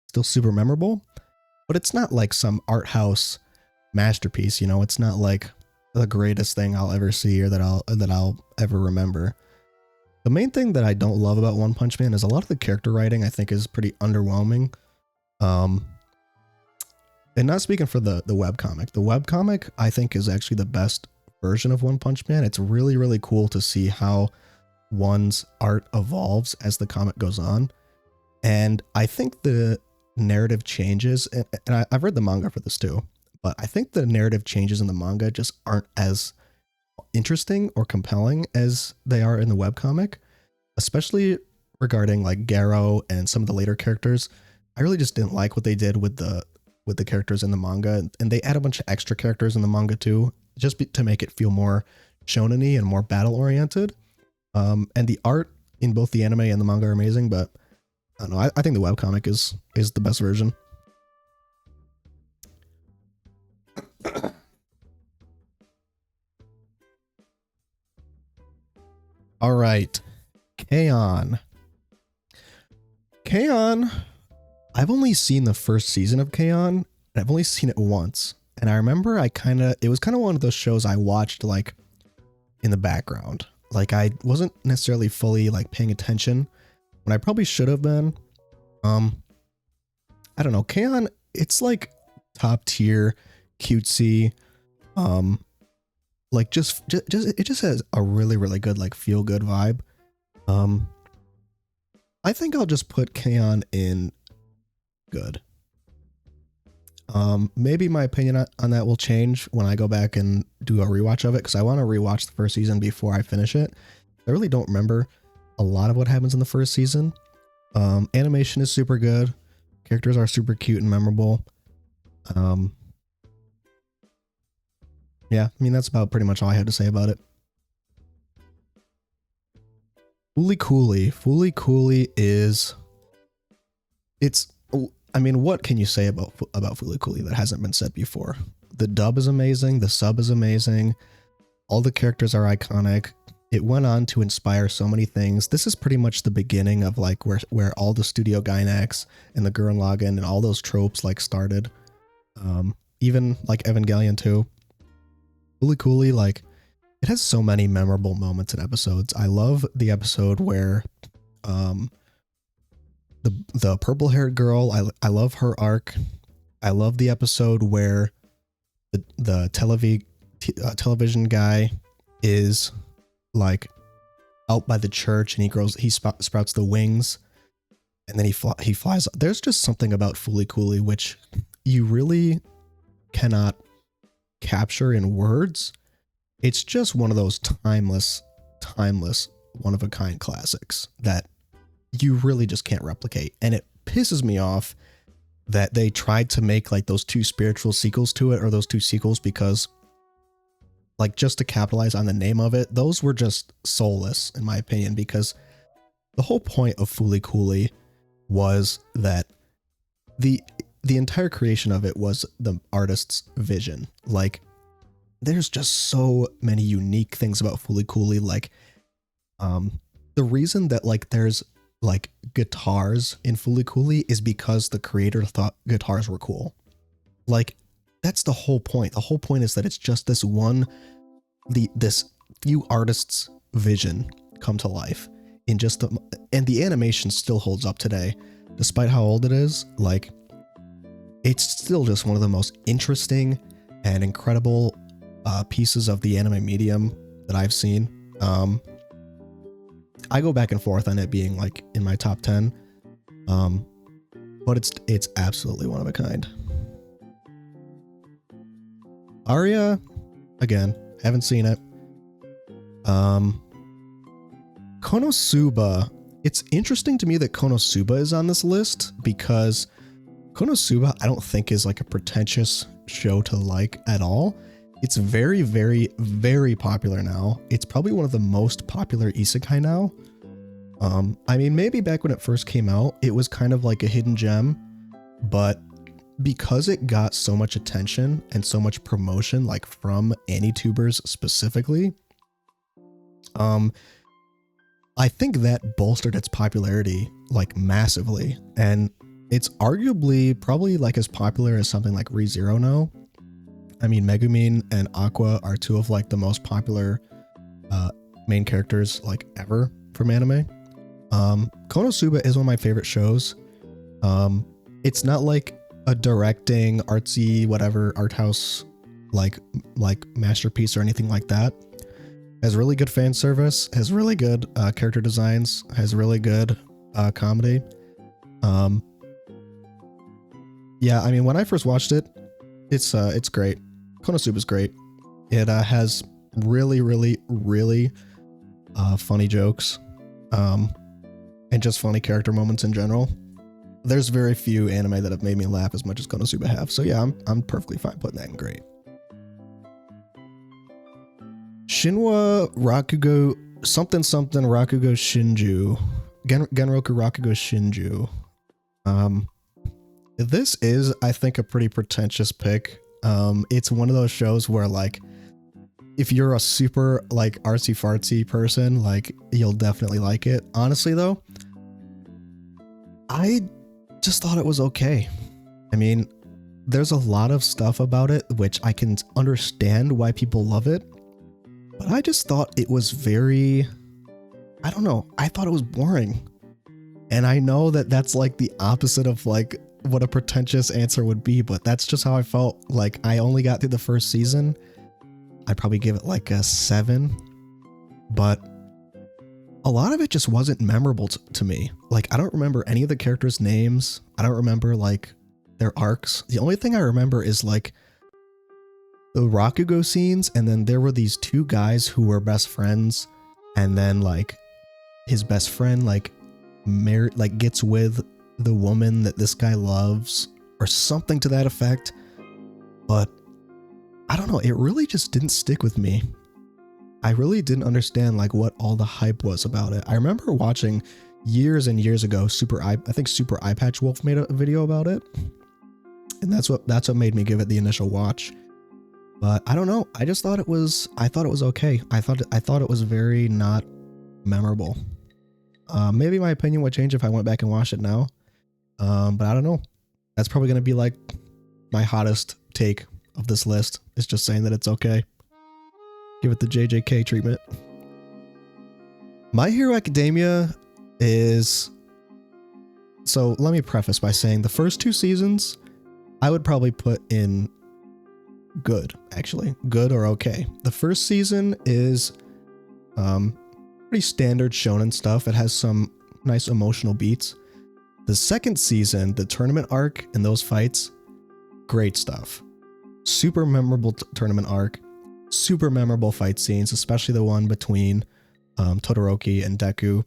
still super memorable, but it's not like some art house masterpiece, you know. It's not like the greatest thing I'll ever see or that I'll ever remember. The main thing that I don't love about One Punch Man is a lot of the character writing I think is pretty underwhelming. And not speaking for the webcomic. The webcomic I think is actually the best version of One Punch Man. It's really, really cool to see how one's art evolves as the comic goes on. And I think the narrative changes, and I've read the manga for this too, but I think the narrative changes in the manga just aren't as interesting or compelling as they are in the webcomic, especially regarding like Garo and some of the later characters. I really just didn't like what they did with the characters in the manga, and they add a bunch of extra characters in the manga too, just to make it feel more shonen-y and more battle oriented. And the art in both the anime and the manga are amazing, but I don't know. I think the webcomic is the best version. All right, K-On! I've only seen the first season of K-On! And I've only seen it once. And I remember it was kind of one of those shows I watched like in the background. Like I wasn't necessarily fully like paying attention when I probably should have been. I don't know. K-On! It's like top tier, cutesy. Like just it just has a really, really good like feel good vibe. I think I'll just put K-On! In good. Maybe my opinion on that will change when I go back and do a rewatch of it, because I want to rewatch the first season before I finish it. I really don't remember a lot of what happens in the first season. Animation is super good. Characters are super cute and memorable. Yeah, I mean, that's about pretty much all I have to say about it. Fooly Cooly. Fooly Cooly I mean, what can you say about Fooly Cooly that hasn't been said before? The dub is amazing. The sub is amazing. All the characters are iconic. It went on to inspire so many things. This is pretty much the beginning of like where all the Studio Gainax and the Gurren Lagann and all those tropes like started. Even like Evangelion too. Fooly Cooly, like, it has so many memorable moments and episodes. I love the episode where the purple haired girl, I love her arc. I love the episode where the television guy is like out by the church and he sprouts the wings and then he flies. There's just something about Fooly Cooly which you really cannot capture in words. It's just one of those timeless, one of a kind classics that you really just can't replicate. And it pisses me off that they tried to make like those two spiritual sequels to it, or those two sequels, because like just to capitalize on the name of it, those were just soulless in my opinion, because the whole point of Fooly Cooly was that the entire creation of it was the artist's vision. Like there's just so many unique things about Fooly Cooly. Like the reason that like there's like guitars in Fooly Cooly is because the creator thought guitars were cool. Like that's the whole point. The whole point is that it's just this few artists' vision come to life in just and the animation still holds up today, despite how old it is. Like, it's still just one of the most interesting and incredible pieces of the anime medium that I've seen. I go back and forth on it being like in my top 10, but it's absolutely one of a kind. Aria, again, haven't seen it. Konosuba, it's interesting to me that Konosuba is on this list, because Konosuba I don't think is like a pretentious show to like at all. It's very, very, very popular now. It's probably one of the most popular isekai now. I mean, maybe back when it first came out, it was kind of like a hidden gem, but because it got so much attention and so much promotion, like from AniTubers specifically, I think that bolstered its popularity like massively, and it's arguably probably like as popular as something like ReZero now. I mean, Megumin and Aqua are two of like the most popular main characters like ever from anime. Konosuba is one of my favorite shows. It's not like a directing artsy whatever art house like masterpiece or anything like that. Has really good fan service, has really good character designs, has really good comedy. Yeah, I mean, when I first watched it, it's great. Konosuba's great. It has really, really, really funny jokes, and just funny character moments in general. There's very few anime that have made me laugh as much as Konosuba have. So yeah, I'm perfectly fine putting that in great. Shinwa Rakugo something Rakugo Shinju. Genroku Rakugo Shinju. This is, I think, a pretty pretentious pick. It's one of those shows where, like, if you're a super, like, artsy-fartsy person, like, you'll definitely like it. Honestly, though, I just thought it was okay. I mean, there's a lot of stuff about it which I can understand why people love it, but I just thought it was very, I don't know, I thought it was boring. And I know that that's, like, the opposite of, like, what a pretentious answer would be, but that's just how I felt. Like, I only got through the first season. I'd probably give it like a 7, but a lot of it just wasn't memorable to me. Like, I don't remember any of the characters' names. I don't remember like their arcs. The only thing I remember is like the Rakugo scenes, and then there were these two guys who were best friends, and then like his best friend like gets with the woman that this guy loves or something to that effect. But I don't know, it really just didn't stick with me. I really didn't understand like what all the hype was about it. I remember watching years and years ago I think Super Eye Patch Wolf made a video about it, and that's what made me give it the initial watch. But I don't know, I thought it was okay. I thought it was very not memorable. Maybe my opinion would change if I went back and watched it now. But I don't know. That's probably going to be like my hottest take of this list. It's just saying that it's okay. Give it the JJK treatment. My Hero Academia is... So let me preface by saying the first 2 seasons, I would probably put in good, actually. Good or okay. The first season is pretty standard shonen stuff. It has some nice emotional beats. The second season, the tournament arc and those fights, great stuff. Super memorable tournament arc, super memorable fight scenes, especially the one between Todoroki and Deku.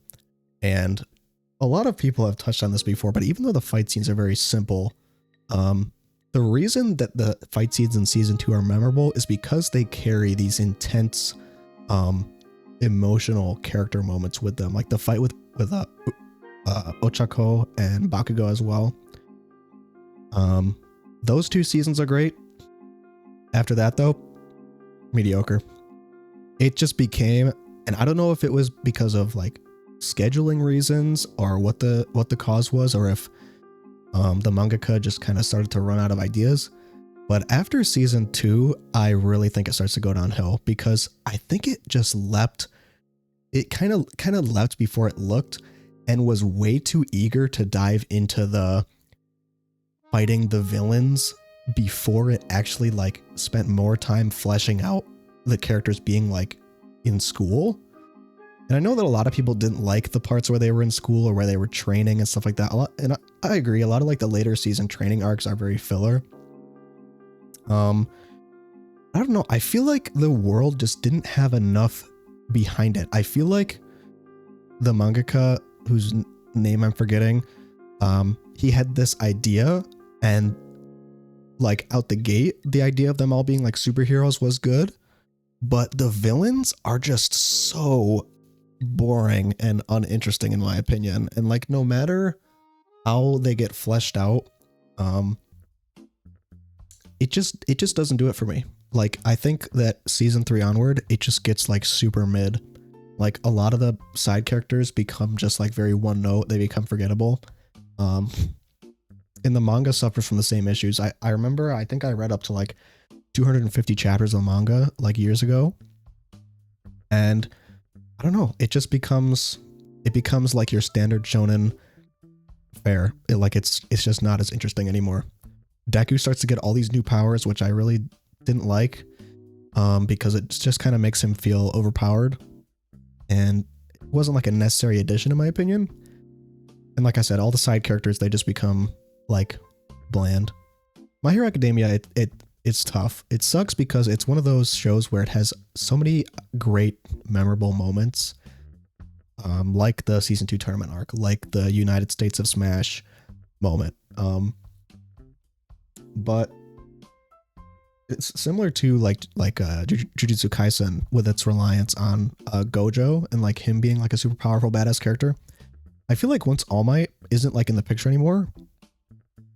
And a lot of people have touched on this before, but even though the fight scenes are very simple, the reason that the fight scenes in season 2 are memorable is because they carry these intense, emotional character moments with them, like the fight with Ochako and Bakugo as well. Those 2 seasons are great. After that, though, mediocre. It just became, and I don't know if it was because of like scheduling reasons or what the cause was, or if the mangaka just kind of started to run out of ideas. But after season 2, I really think it starts to go downhill, because I think it just leapt it kind of left before it looked and was way too eager to dive into the fighting the villains before it actually like spent more time fleshing out the characters being like in school. And I know that a lot of people didn't like the parts where they were in school or where they were training and stuff like that. And I agree. A lot of like the later season training arcs are very filler. I don't know. I feel like the world just didn't have enough behind it. I feel like the mangaka, whose name I'm forgetting, he had this idea, and like out the gate, the idea of them all being like superheroes was good, but the villains are just so boring and uninteresting in my opinion. And like, no matter how they get fleshed out, it just doesn't do it for me. Like, I think that season 3 onward, it just gets like super mid. Like a lot of the side characters become just like very one note. They become forgettable. And the manga suffers from the same issues. I remember, I think I read up to like 250 chapters of manga like years ago. And I don't know, it becomes like your standard shonen fare. It's just not as interesting anymore. Deku starts to get all these new powers, which I really didn't like, because it just kind of makes him feel overpowered, and it wasn't like a necessary addition in my opinion. And like I said, all the side characters, they just become like bland. My Hero Academia, it's tough. It sucks because it's one of those shows where it has so many great memorable moments, like the season 2 tournament arc, like the United States of Smash moment, but it's similar to like Jujutsu Kaisen with its reliance on Gojo and like him being like a super powerful badass character. I feel like once All Might isn't like in the picture anymore,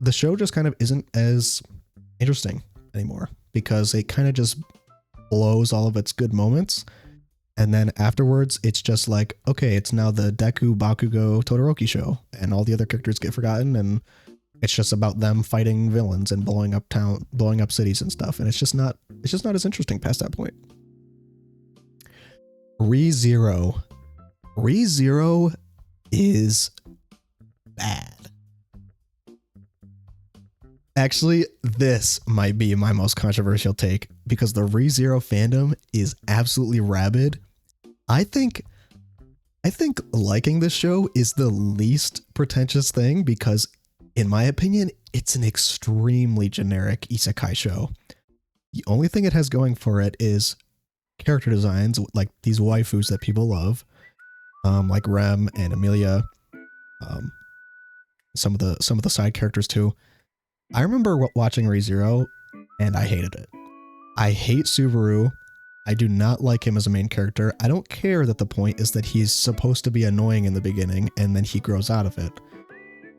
the show just kind of isn't as interesting anymore, because it kind of just blows all of its good moments, and then afterwards it's just like, okay, it's now the Deku Bakugo Todoroki show, and all the other characters get forgotten, and it's just about them fighting villains and blowing up cities and stuff. And it's just not as interesting past that point. ReZero is bad. Actually, this might be my most controversial take, because the ReZero fandom is absolutely rabid. I think liking this show is the least pretentious thing, because in my opinion, it's an extremely generic isekai show. The only thing it has going for it is character designs, like these waifus that people love, like Rem and Amelia, some of the side characters too. I remember watching ReZero, and I hated it. I hate Subaru. I do not like him as a main character. I don't care that the point is that he's supposed to be annoying in the beginning, and then he grows out of it.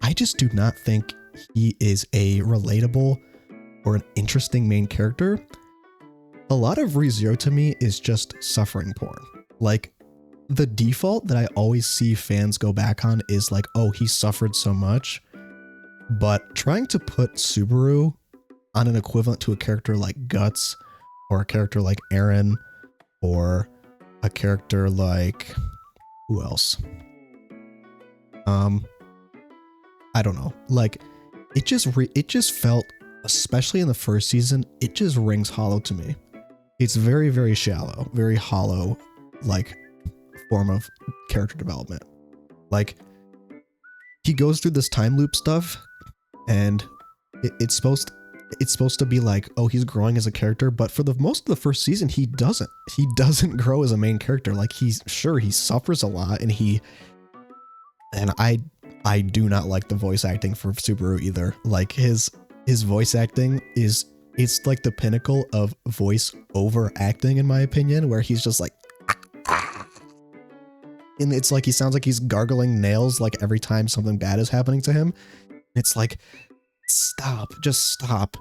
I just do not think he is a relatable or an interesting main character. A lot of ReZero to me is just suffering porn. Like, the default that I always see fans go back on is like, oh, he suffered so much. But trying to put Subaru on an equivalent to a character like Guts, or a character like Eren, or a character like, who else? I don't know. Like, it just felt, especially in the first season, it just rings hollow to me. It's very, very shallow, very hollow, like, form of character development. Like, he goes through this time loop stuff, and it's supposed to be like, oh, he's growing as a character, but for the most of the first season, he doesn't grow as a main character. Like, he suffers a lot, and I do not like the voice acting for Subaru either. Like, his voice acting it's like the pinnacle of voice over acting, in my opinion, where he's just like, and it's like he sounds like he's gargling nails like every time something bad is happening to him. It's like, just stop.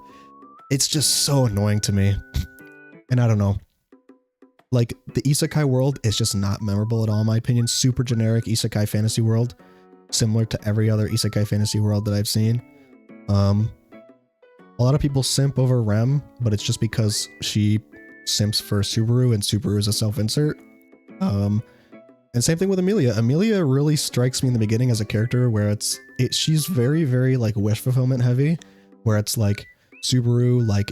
It's just so annoying to me. And I don't know. Like, the isekai world is just not memorable at all, in my opinion. Super generic isekai fantasy world, similar to every other isekai fantasy world that I've seen. A lot of people simp over Rem, but it's just because she simps for Subaru, and Subaru is a self-insert. And same thing with Amelia. Amelia really strikes me in the beginning as a character where she's very, very like wish fulfillment heavy, where it's like Subaru like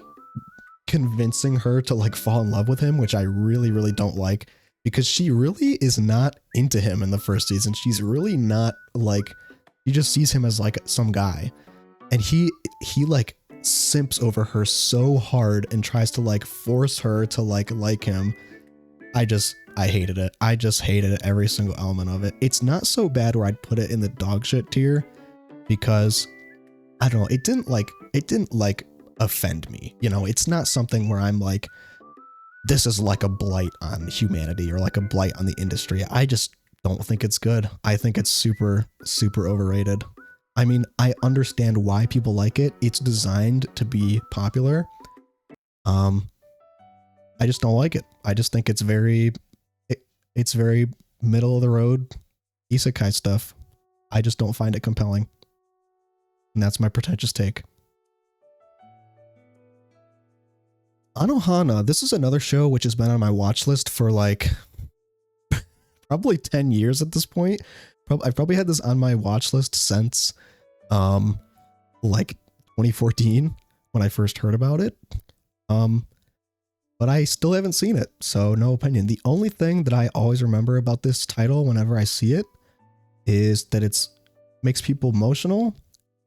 convincing her to like fall in love with him, which I really, really don't like, because she really is not into him in the first season. She's really not like, she just sees him as like some guy, and he like simps over her so hard and tries to like force her to like him. I hated it. I just hated it, every single element of it. It's not so bad where I'd put it in the dog shit tier, because I don't know, it didn't like offend me. You know, it's not something where I'm like, this is like a blight on humanity or like a blight on the industry. I just don't think it's good. I think it's super, super overrated. I mean, I understand why people like it. It's designed to be popular. I just don't like it. I just think it's very middle of the road isekai stuff. I just don't find it compelling. And that's my pretentious take. Anohana, this is another show which has been on my watch list for like probably 10 years at this point. I've probably had this on my watch list since like 2014 when I first heard about it. But I still haven't seen it, so no opinion. The only thing that I always remember about this title whenever I see it is that it's makes people emotional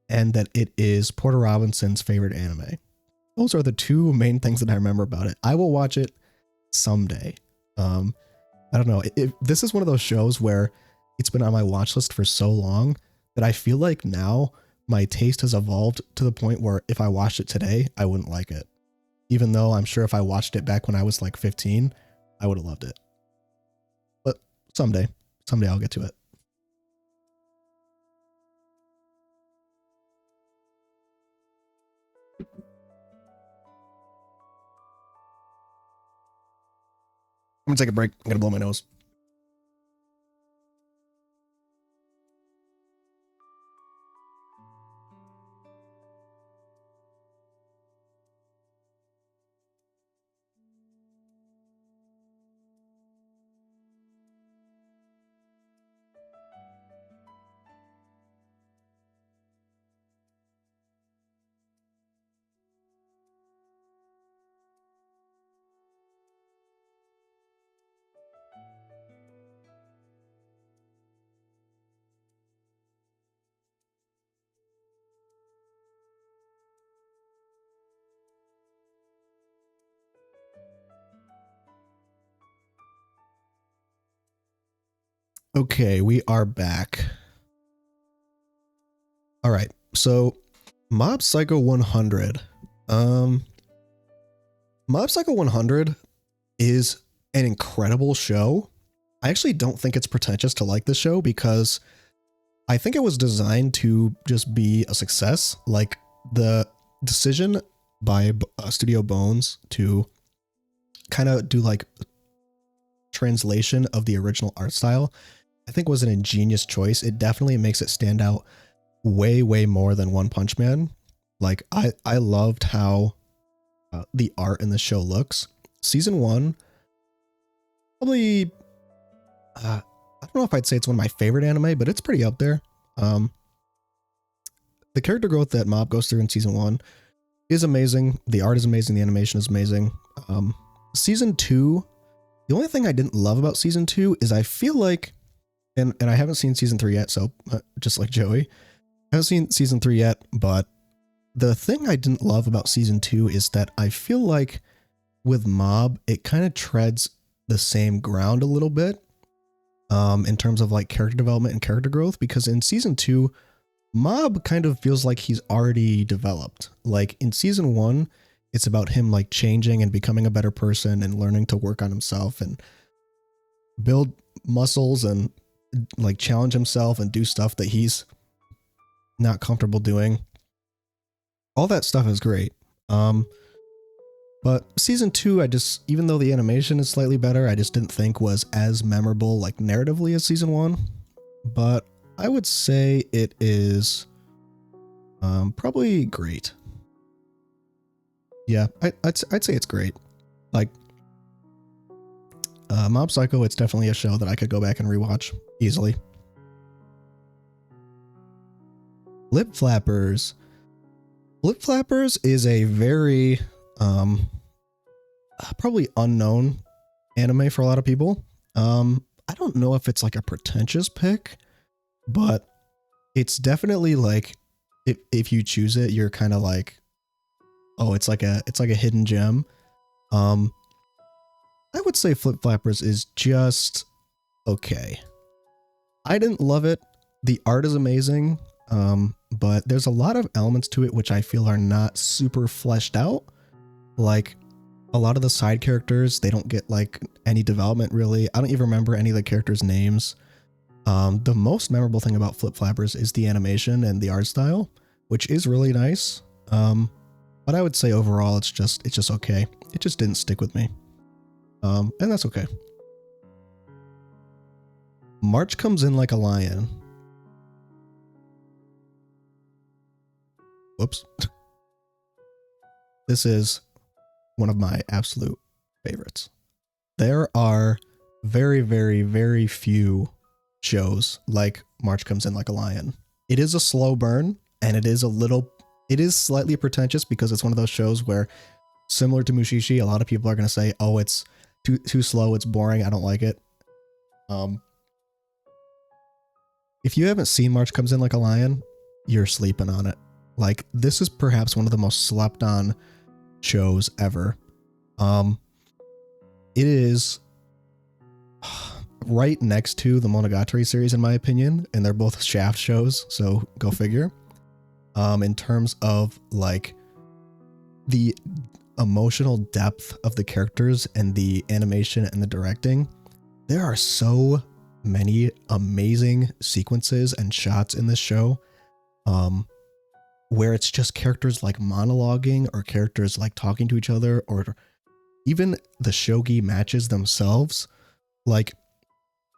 and that it is Porter Robinson's favorite anime. Those are the two main things that I remember about it. I will watch it someday. I don't know. This is one of those shows where it's been on my watch list for so long that I feel like now my taste has evolved to the point where if I watched it today, I wouldn't like it. Even though I'm sure if I watched it back when I was like 15, I would have loved it. But someday I'll get to it. I'm gonna take a break. I'm gonna blow my nose. Okay, we are back. All right, so Mob Psycho 100. Mob Psycho 100 is an incredible show. I actually don't think it's pretentious to like this show because I think it was designed to just be a success. Like the decision by Studio Bones to kind of do like translation of the original art style, I think was an ingenious choice. It definitely makes it stand out way, way more than One Punch Man. Like I loved how the art in the show looks. Season 1, probably, I don't know if I'd say it's one of my favorite anime, but it's pretty up there. The character growth that Mob goes through in season 1 is amazing. The art is amazing. The animation is amazing. Season 2, the only thing I didn't love about season 2 is I feel like, and I haven't seen season 3 yet, so just like Joey, I haven't seen season 3 yet, but the thing I didn't love about season 2 is that I feel like with Mob, it kind of treads the same ground a little bit in terms of like character development and character growth, because in season 2, Mob kind of feels like he's already developed. Like in season 1, it's about him like changing and becoming a better person and learning to work on himself and build muscles and like challenge himself and do stuff that he's not comfortable doing. All that stuff is great. But season 2, even though the animation is slightly better, I just didn't think was as memorable like narratively as season 1. But I would say it is probably great. Yeah, I'd say it's great. Like, Mob Psycho, it's definitely a show that I could go back and rewatch easily. Flip Flappers. Flip Flappers is a very probably unknown anime for a lot of people. I don't know if it's like a pretentious pick, but it's definitely like if you choose it, you're kind of like, oh, it's like a hidden gem. I would say Flip Flappers is just okay. I didn't love it. The art is amazing, but there's a lot of elements to it which I feel are not super fleshed out. Like a lot of the side characters, they don't get like any development really. I don't even remember any of the characters' names. The most memorable thing about Flip Flappers is the animation and the art style, which is really nice. But I would say overall, it's just okay. It just didn't stick with me. And that's okay. March Comes In Like a Lion. Whoops. This is one of my absolute favorites. There are very, very, very few shows like March Comes In Like a Lion. It is a slow burn, and it is slightly pretentious because it's one of those shows where, similar to Mushishi, a lot of people are going to say, oh, it's too slow, it's boring, I don't like it. If you haven't seen March Comes In Like a Lion, you're sleeping on it. Like, this is perhaps one of the most slept on shows ever. It is right next to the Monogatari series, in my opinion, and they're both Shaft shows, so go figure. In terms of like the emotional depth of the characters and the animation and the directing, there are so many amazing sequences and shots in this show, where it's just characters like monologuing or characters like talking to each other, or even the shogi matches themselves. Like,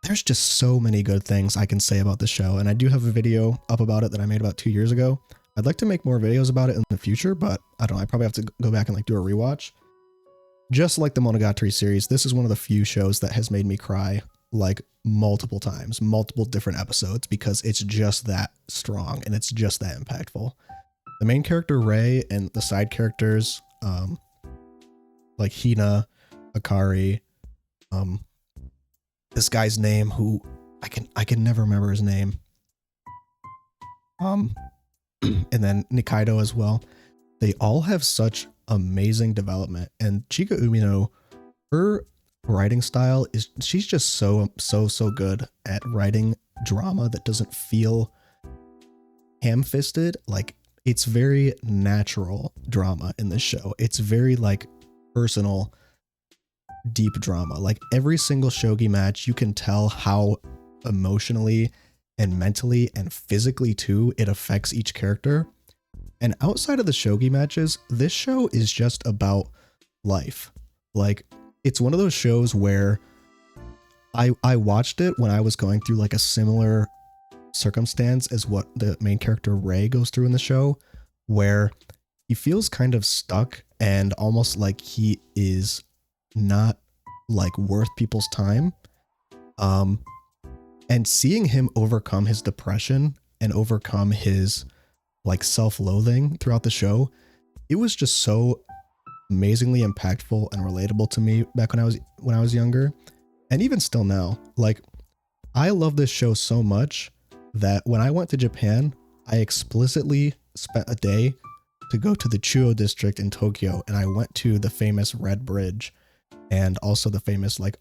there's just so many good things I can say about the show, and I do have a video up about it that I made about 2 years ago. I'd like to make more videos about it in the future, but I don't know, I probably have to go back and like do a rewatch. Just like the Monogatari series, this is one of the few shows that has made me cry like multiple times, multiple different episodes, because it's just that strong and it's just that impactful. The main character Rei and the side characters, like Hina, Akari, this guy's name who I can never remember his name. And then Nikaido as well. They all have such amazing development, and Chika Umino, her writing style is, she's just so good at writing drama that doesn't feel ham-fisted. Like, it's very natural drama in this show. It's very like personal, deep drama. Like, every single shogi match, you can tell how emotionally and mentally and physically too it affects each character. And outside of the shogi matches, this show is just about life. Like, it's one of those shows where I watched it when I was going through like a similar circumstance as what the main character Rei goes through in the show, where he feels kind of stuck and almost like he is not like worth people's time. And seeing him overcome his depression and overcome his like self-loathing throughout the show, it was just so amazingly impactful and relatable to me back when I was younger, and even still now. Like, I love this show so much that when I went to Japan, I explicitly spent a day to go to the Chuo district in Tokyo, and I went to the famous Red Bridge and also the famous like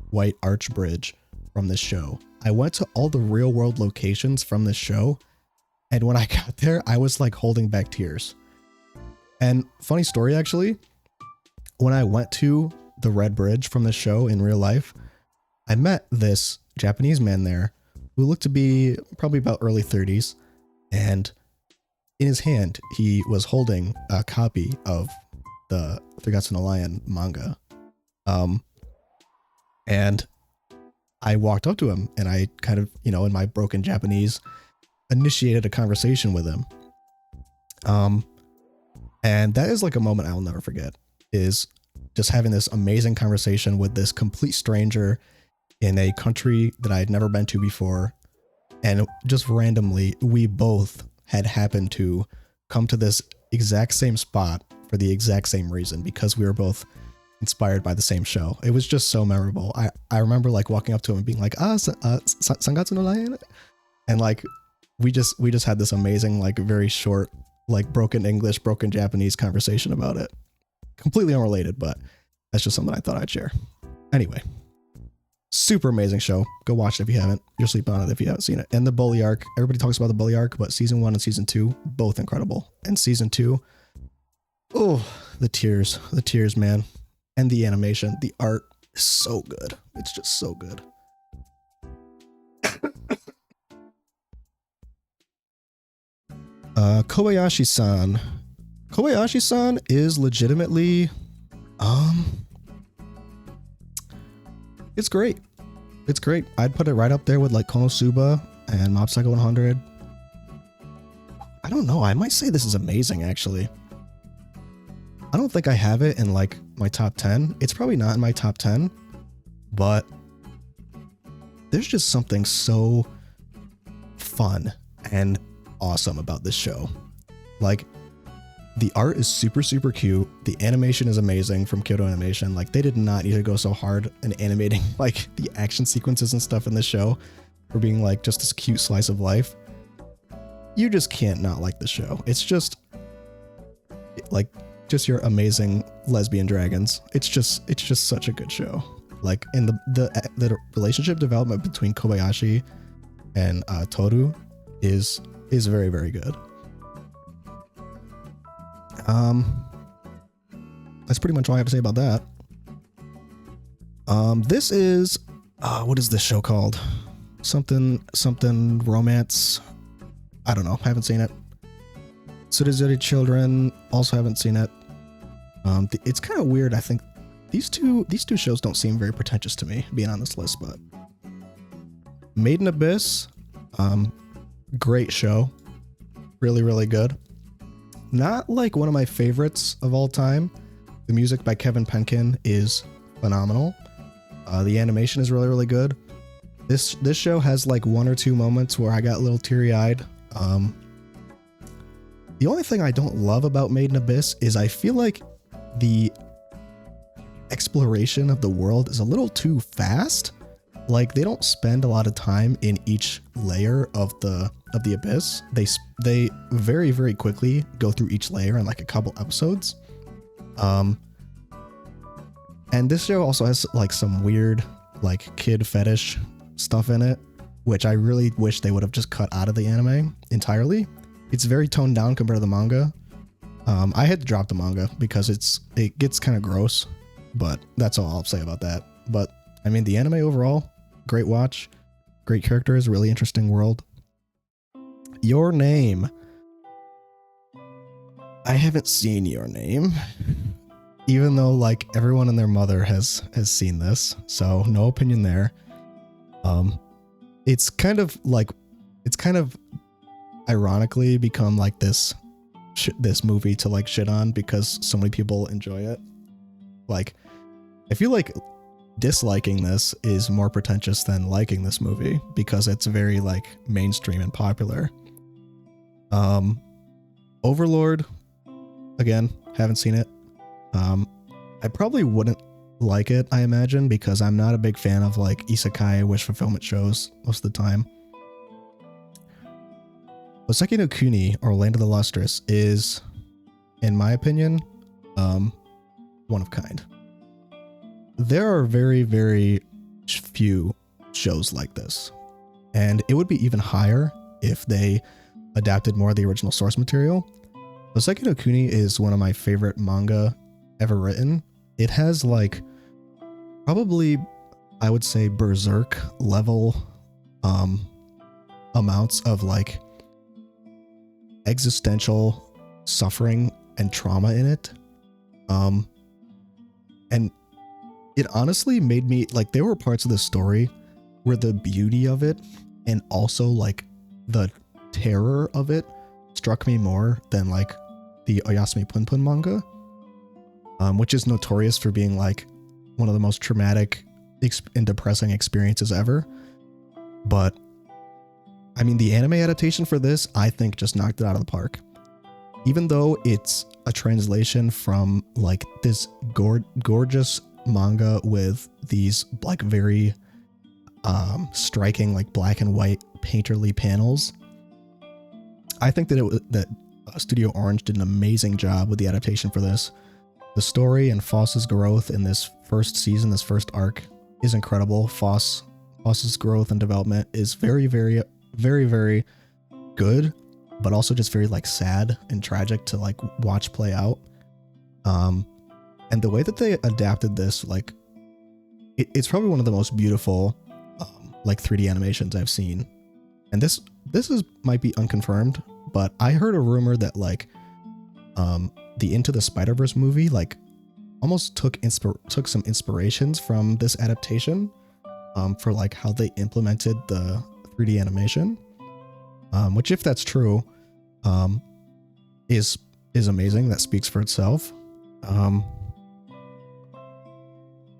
white arch bridge from this show. I went to all the real world locations from this show, and when I got there, I was like holding back tears. And funny story, actually, when I went to the Red Bridge from this show in real life, I met this Japanese man there who looked to be probably about early 30s, and in his hand, he was holding a copy of the Three Gods and a Lion manga. And I walked up to him and I kind of, you know, in my broken Japanese, initiated a conversation with him. And that is like a moment I'll never forget, is just having this amazing conversation with this complete stranger in a country that I had never been to before. And just randomly, we both had happened to come to this exact same spot for the exact same reason, because we were both inspired by the same show. It was just so memorable. I remember like walking up to him and being like, Sangatsu no Lion? And like, we just had this amazing, like very short, like broken English, broken Japanese conversation about it. Completely unrelated, but that's just something I thought I'd share. Anyway, super amazing show. Go watch it if you haven't. You'll sleep on it if you haven't seen it. And the bully arc. Everybody talks about the bully arc, but season 1 and season 2, both incredible. And season 2, oh, the tears, man. And the animation, the art is so good. It's just so good. Kobayashi-san. Kobayashi-san is legitimately, it's great. It's great. I'd put it right up there with like Konosuba and Mob Psycho 100. I don't know. I might say this is amazing, actually. I don't think I have it in like my top 10. It's probably not in my top 10, but there's just something so fun and awesome about this show. Like, the art is super, super cute. The animation is amazing from Kyoto Animation. Like, they did not need to go so hard in animating like the action sequences and stuff in this show for being like just this cute slice of life. You just can't not like the show. It's just like just your amazing lesbian dragons. It's just such a good show. Like, and the relationship development between Kobayashi and Toru is very, very good. That's pretty much all I have to say about that. This is what is this show called? Something romance. I don't know. Haven't seen it. Tsurezuri Children, also haven't seen it. It's kind of weird. I think these two shows don't seem very pretentious to me being on this list, but Made in Abyss, great show. Really, really good. Not like one of my favorites of all time. The music by Kevin Penkin is phenomenal. The animation is really, really good. This show has like 1 or 2 moments where I got a little teary-eyed. The only thing I don't love about Made in Abyss is I feel like the exploration of the world is a little too fast. Like, they don't spend a lot of time in each layer of the abyss. They very, very quickly go through each layer in like a couple episodes. And this show also has like some weird like kid fetish stuff in it, which I really wish they would have just cut out of the anime entirely. It's very toned down compared to the manga. I had to drop the manga because it gets kind of gross, but that's all I'll say about that. But I mean, the anime overall, great watch, great characters, really interesting world. Your Name. I haven't seen Your Name, even though like everyone and their mother has seen this, so no opinion there. It's kind of ironically become like this movie to like shit on because so many people enjoy it. Like, I feel like disliking this is more pretentious than liking this movie because it's very like mainstream and popular. Overlord, again, haven't seen it. I probably wouldn't like it, I imagine, because I'm not a big fan of like isekai wish fulfillment shows most of the time. Oseki no Kuni, or Land of the Lustrous, is, in my opinion, one of kind. There are very, very few shows like this, and it would be even higher if they adapted more of the original source material. Oseki no Kuni is one of my favorite manga ever written. It has like probably, I would say, Berserk level amounts of like existential suffering and trauma in it. And it honestly made me like, there were parts of the story where the beauty of it and also like the terror of it struck me more than like the Oyasumi Punpun manga. which is notorious for being like one of the most traumatic and depressing experiences ever. But I mean, the anime adaptation for this, I think, just knocked it out of the park. Even though it's a translation from like this gorgeous manga with these like very striking like black and white painterly panels, I think that Studio Orange did an amazing job with the adaptation for this. The story and Foss's growth in this first season, this first arc, is incredible. Foss's growth and development is very, very, very, very good, but also just very like sad and tragic to like watch play out. And the way that they adapted this, like, it's probably one of the most beautiful like 3D animations I've seen. And this might be unconfirmed, but I heard a rumor that like the Into the Spider-Verse movie like almost took some inspirations from this adaptation for like how they implemented the 3D animation, which, if that's true, is amazing. That speaks for itself.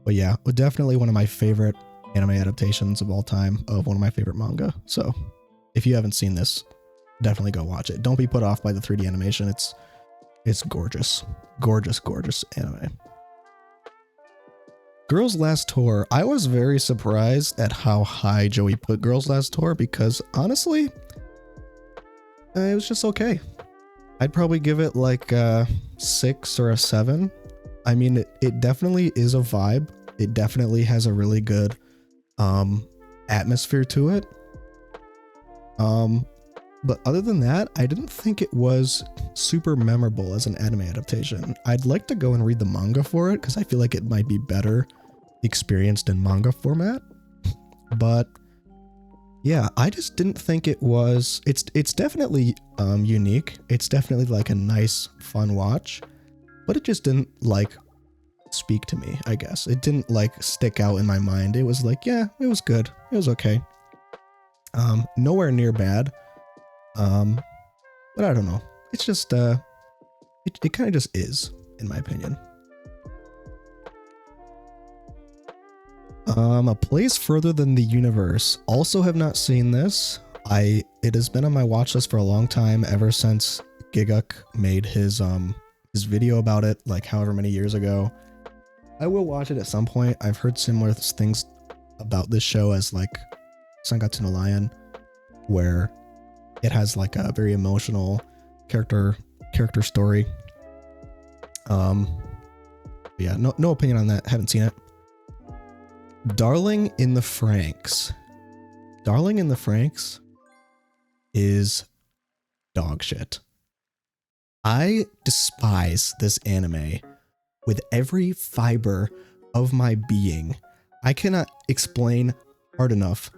But yeah, definitely one of my favorite anime adaptations of all time of one of my favorite manga. So if you haven't seen this, definitely go watch it. Don't be put off by the 3D animation. It's gorgeous. Gorgeous, gorgeous anime. Girls Last Tour. I was very surprised at how high Joey put Girls Last Tour because honestly, it was just okay. I'd probably give it like a 6 or a 7. I mean, it definitely is a vibe. It definitely has a really good atmosphere to it. But other than that, I didn't think it was super memorable as an anime adaptation. I'd like to go and read the manga for it because I feel like it might be better experienced in manga format. But yeah, I just didn't think it was. It's definitely unique. It's definitely like a nice, fun watch, but it just didn't like speak to me, I guess. It didn't like stick out in my mind. It was like, yeah, it was good. It was okay. Nowhere near bad. But I don't know. It's just, it kind of just is, in my opinion. A Place Further Than the Universe. Also have not seen this. It has been on my watch list for a long time, ever since Giguk made his video about it, like however many years ago. I will watch it at some point. I've heard similar things about this show as like Sangatsu no Lion, where it has like a very emotional character story. Yeah, no opinion on that. Haven't seen it. Darling in the Franxx. Darling in the Franxx is dog shit. I despise this anime with every fiber of my being. I cannot explain hard enough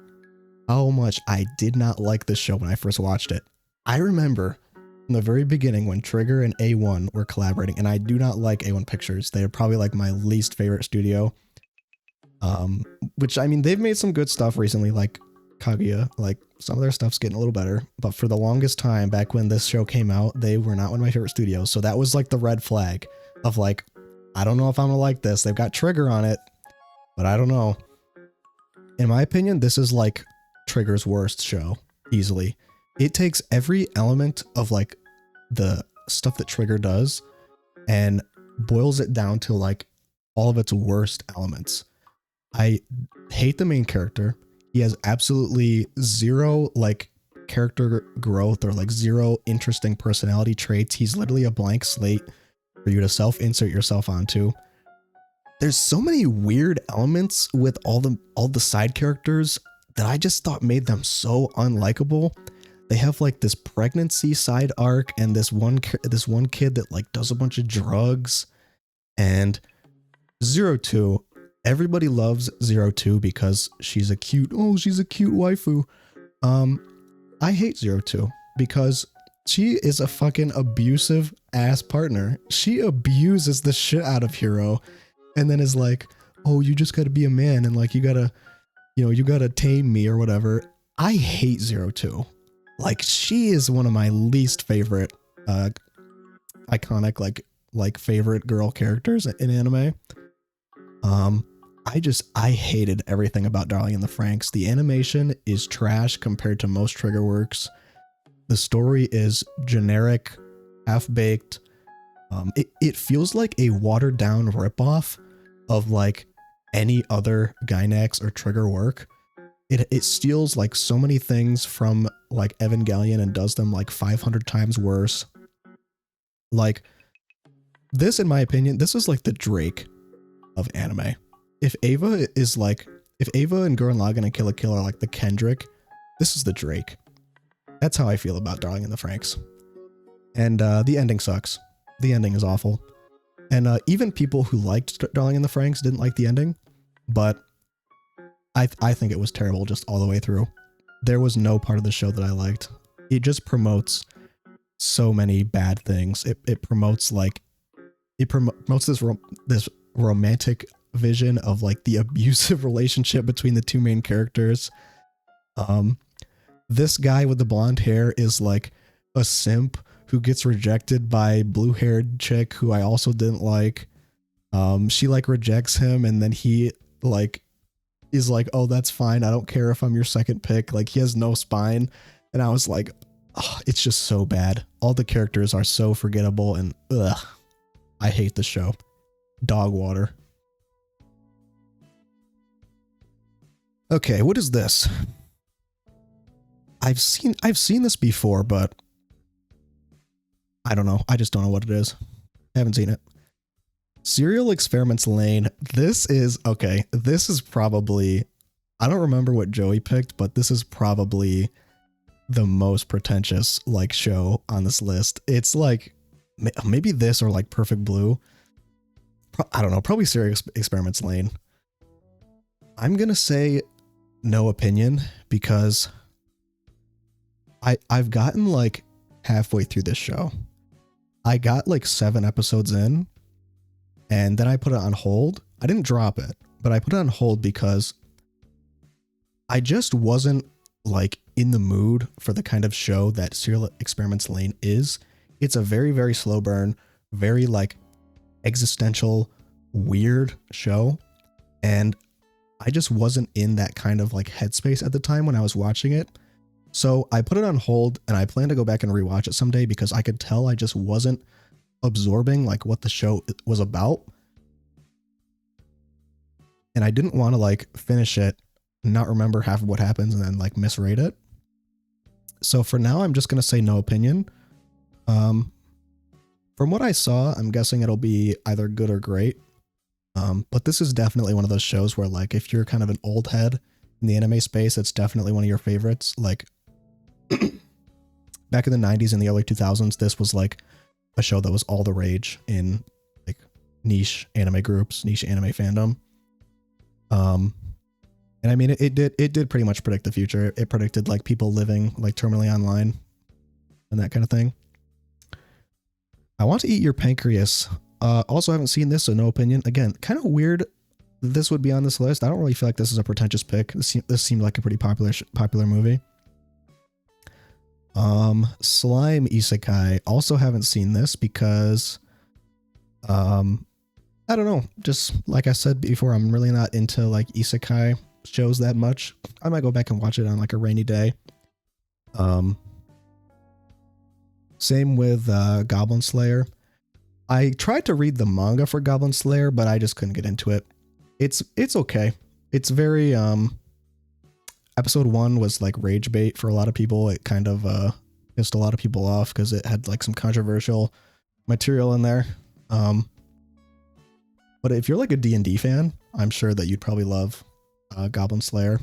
how much I did not like this show when I first watched it. I remember from the very beginning when Trigger and A1 were collaborating, and I do not like A1 Pictures. They are probably like my least favorite studio. Which, I mean, they've made some good stuff recently, like Kaguya. Like, some of their stuff's getting a little better. But for the longest time, back when this show came out, they were not one of my favorite studios. So that was like the red flag of like, I don't know if I'm gonna like this. They've got Trigger on it, but I don't know. In my opinion, this is like Trigger's worst show, easily. It takes every element of like the stuff that Trigger does and boils it down to like all of its worst elements. I hate the main character. He has absolutely zero like character growth or like zero interesting personality traits. He's literally a blank slate for you to self-insert yourself onto. There's so many weird elements with all the side characters that I just thought made them so unlikable. They have like this pregnancy side arc and this one kid that like does a bunch of drugs, and 02. Everybody loves 02 because she's a cute waifu. I hate 02 because she is a fucking abusive ass partner. She abuses the shit out of Hiro and then is like, oh, you just gotta be a man and like you gotta tame me or whatever. I hate 02. Like, she is one of my least favorite iconic like like favorite girl characters in anime. I hated everything about Darling in the Franxx. The animation is trash compared to most trigger works. The story is generic, half-baked. It feels like a watered down ripoff of like any other Gainax or trigger work. It steals like so many things from like Evangelion and does them like 500 times worse. Like this, in my opinion, this is like the Drake of anime. If Ava and Gurren Lagann and Kill la Kill are like the Kendrick, this is the Drake. That's how I feel about Darling in the Franxx. And the ending sucks. The ending is awful. And even people who liked Darling in the Franxx didn't like the ending, but I think it was terrible just all the way through. There was no part of the show that I liked. It just promotes so many bad things. It promotes this romantic vision of like the abusive relationship between the two main characters. This guy with the blonde hair is like a simp who gets rejected by blue-haired chick who I also didn't like. She like rejects him, and then he like is like, oh, that's fine, I don't care if I'm your second pick. Like, he has no spine. And I was like, oh, it's just so bad. All the characters are so forgettable, and ugh, I hate the show. Dog water. Okay, what is this? I've seen this before, but I don't know. I just don't know what it is. I haven't seen it. Serial Experiments Lane. This is probably, I don't remember what Joey picked, but this is probably the most pretentious like show on this list. It's like maybe this or like Perfect Blue. I don't know, probably Serial Experiments Lane. I'm gonna say no opinion because I've gotten like halfway through this show. I got like 7 episodes in, and then I put it on hold. I didn't drop it, but I put it on hold because I just wasn't like in the mood for the kind of show that Serial Experiments Lane is. It's a very, very slow burn, very like existential, weird show. And I just wasn't in that kind of like headspace at the time when I was watching it. So I put it on hold, and I plan to go back and rewatch it someday because I could tell I just wasn't absorbing like what the show was about. And I didn't want to like finish it, not remember half of what happens, and then like misrate it. So for now, I'm just going to say no opinion. From what I saw, I'm guessing it'll be either good or great. But this is definitely one of those shows where like if you're kind of an old head in the anime space, it's definitely one of your favorites. Like back in the 90s and the early 2000s, this was like a show that was all the rage in like niche anime groups, niche anime fandom. And I mean, it did pretty much predict the future. It predicted like people living like terminally online and that kind of thing. I Want to Eat Your Pancreas. Also haven't seen this, so no opinion. Again, kind of weird this would be on this list. I don't really feel like this is a pretentious pick. This seemed like a pretty popular movie. Slime Isekai. Also haven't seen this because, I don't know. Just like I said before, I'm really not into like Isekai shows that much. I might go back and watch it on like a rainy day. Same with Goblin Slayer. I tried to read the manga for Goblin Slayer, but I just couldn't get into it. It's okay. It's very episode 1 was like rage bait for a lot of people. It kind of pissed a lot of people off because it had like some controversial material in there. But if you're like a D&D fan, I'm sure that you'd probably love Goblin Slayer.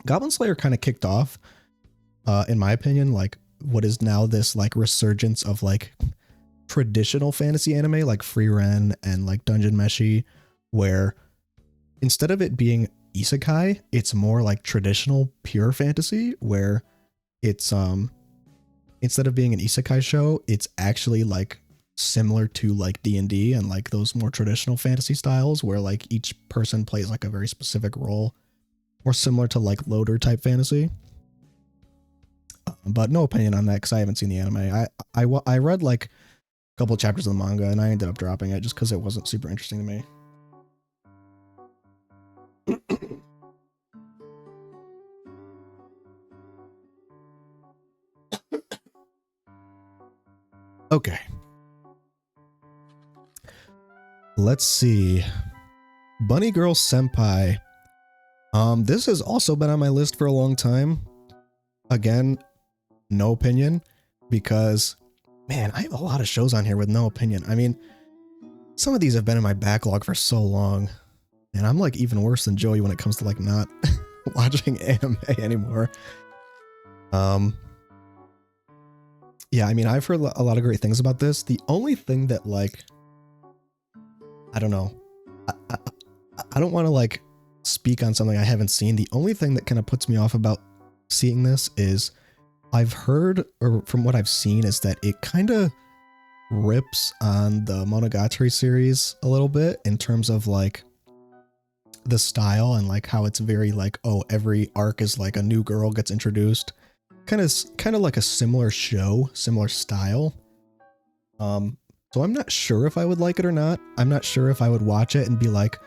Goblin Slayer kind of kicked off, in my opinion, like what is now this like resurgence of like traditional fantasy anime like Frieren and like Dungeon Meshi, where instead of it being isekai, it's more like traditional pure fantasy, where it's instead of being an isekai show, it's actually like similar to like D&D and like those more traditional fantasy styles where like each person plays like a very specific role, more similar to like loader type fantasy. But no opinion on that because I haven't seen the anime. I read like a couple chapters of the manga, and I ended up dropping it just because it wasn't super interesting to me. Okay. Let's see. Bunny Girl Senpai. This has also been on my list for a long time. Again, no opinion, because, man, I have a lot of shows on here with no opinion. I mean, some of these have been in my backlog for so long, and I'm like even worse than Joey when it comes to like not watching anime anymore. Yeah, I mean, I've heard a lot of great things about this. The only thing that, like, I don't know, I don't want to like speak on something I haven't seen. The only thing that kind of puts me off about seeing this is I've heard, or from what I've seen, is that it kind of rips on the Monogatari series a little bit in terms of like the style and like how it's very like, oh, every arc is like a new girl gets introduced. Kind of like a similar show, similar style. So I'm not sure if I would like it or not. I'm not sure if I would watch it and be like,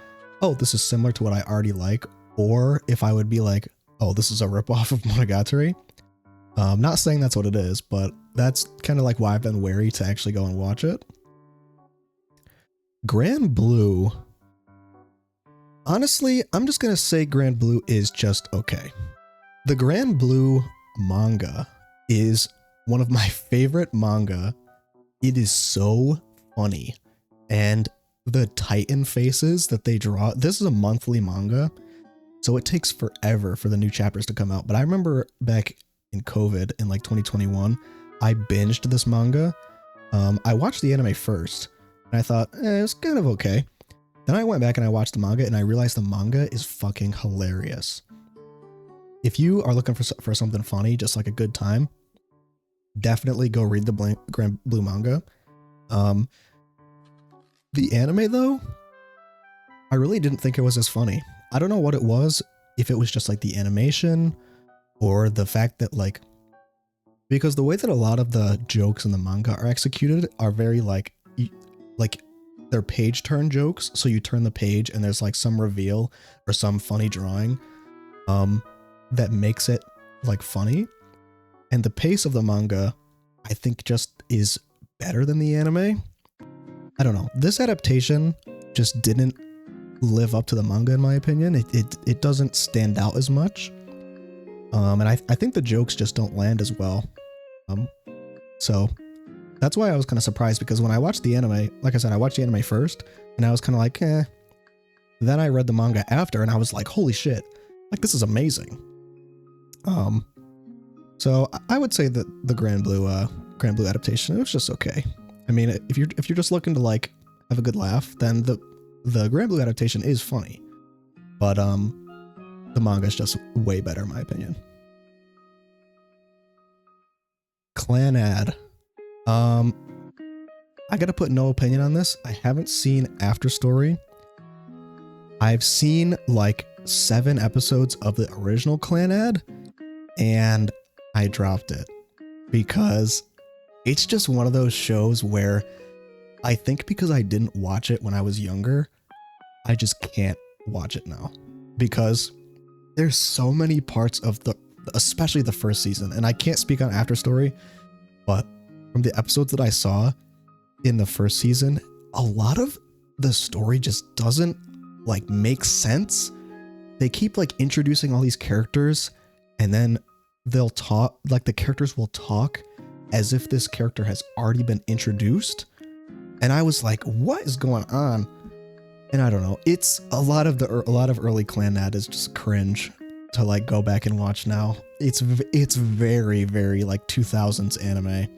oh, this is similar to what I already like, or if I would be like, oh, this is a ripoff of Monogatari. Not saying that's what it is, but that's kind of like why I've been wary to actually go and watch it. Grand Blue. Honestly, I'm just gonna say Grand Blue is just okay. The Grand Blue manga is one of my favorite manga. It is so funny, and the Titan faces that they draw. This is a monthly manga, so it takes forever for the new chapters to come out. But I remember back in COVID in like 2021, I binged this manga. I watched the anime first, and I thought, it's kind of okay. Then I went back and I watched the manga, and I realized the manga is fucking hilarious. If you are looking for something funny, just like a good time, definitely go read the Grand Blue manga. The anime, though, I really didn't think it was as funny. I don't know what it was, if it was just like the animation or the fact that like, because the way that a lot of the jokes in the manga are executed are very like they're page turn jokes. So you turn the page and there's like some reveal or some funny drawing that makes it like funny. And the pace of the manga, I think, just is better than the anime. I don't know. This adaptation just didn't live up to the manga, in my opinion. It doesn't stand out as much. And I think the jokes just don't land as well. So that's why I was kind of surprised, because when I watched the anime, like I said, I watched the anime first, and I was kind of like, eh. Then I read the manga after, and I was like, holy shit, like this is amazing. So I would say that the Grand Blue adaptation, it was just okay. I mean, if you're just looking to like have a good laugh, then the Grand Blue adaptation is funny, but the manga is just way better in my opinion. Clanad. I gotta put no opinion on this. I haven't seen After Story. I've seen like 7 episodes of the original Clanad, and I dropped it because it's just one of those shows where I think because I didn't watch it when I was younger, I just can't watch it now, because there's so many parts of especially the first season, and I can't speak on After Story, but from the episodes that I saw in the first season, a lot of the story just doesn't like make sense. They keep like introducing all these characters, and then they'll talk, like the characters will talk as if this character has already been introduced. And I was like, what is going on? And I don't know. It's a lot of early Clanad is just cringe to like go back and watch now. It's very, very like 2000s anime.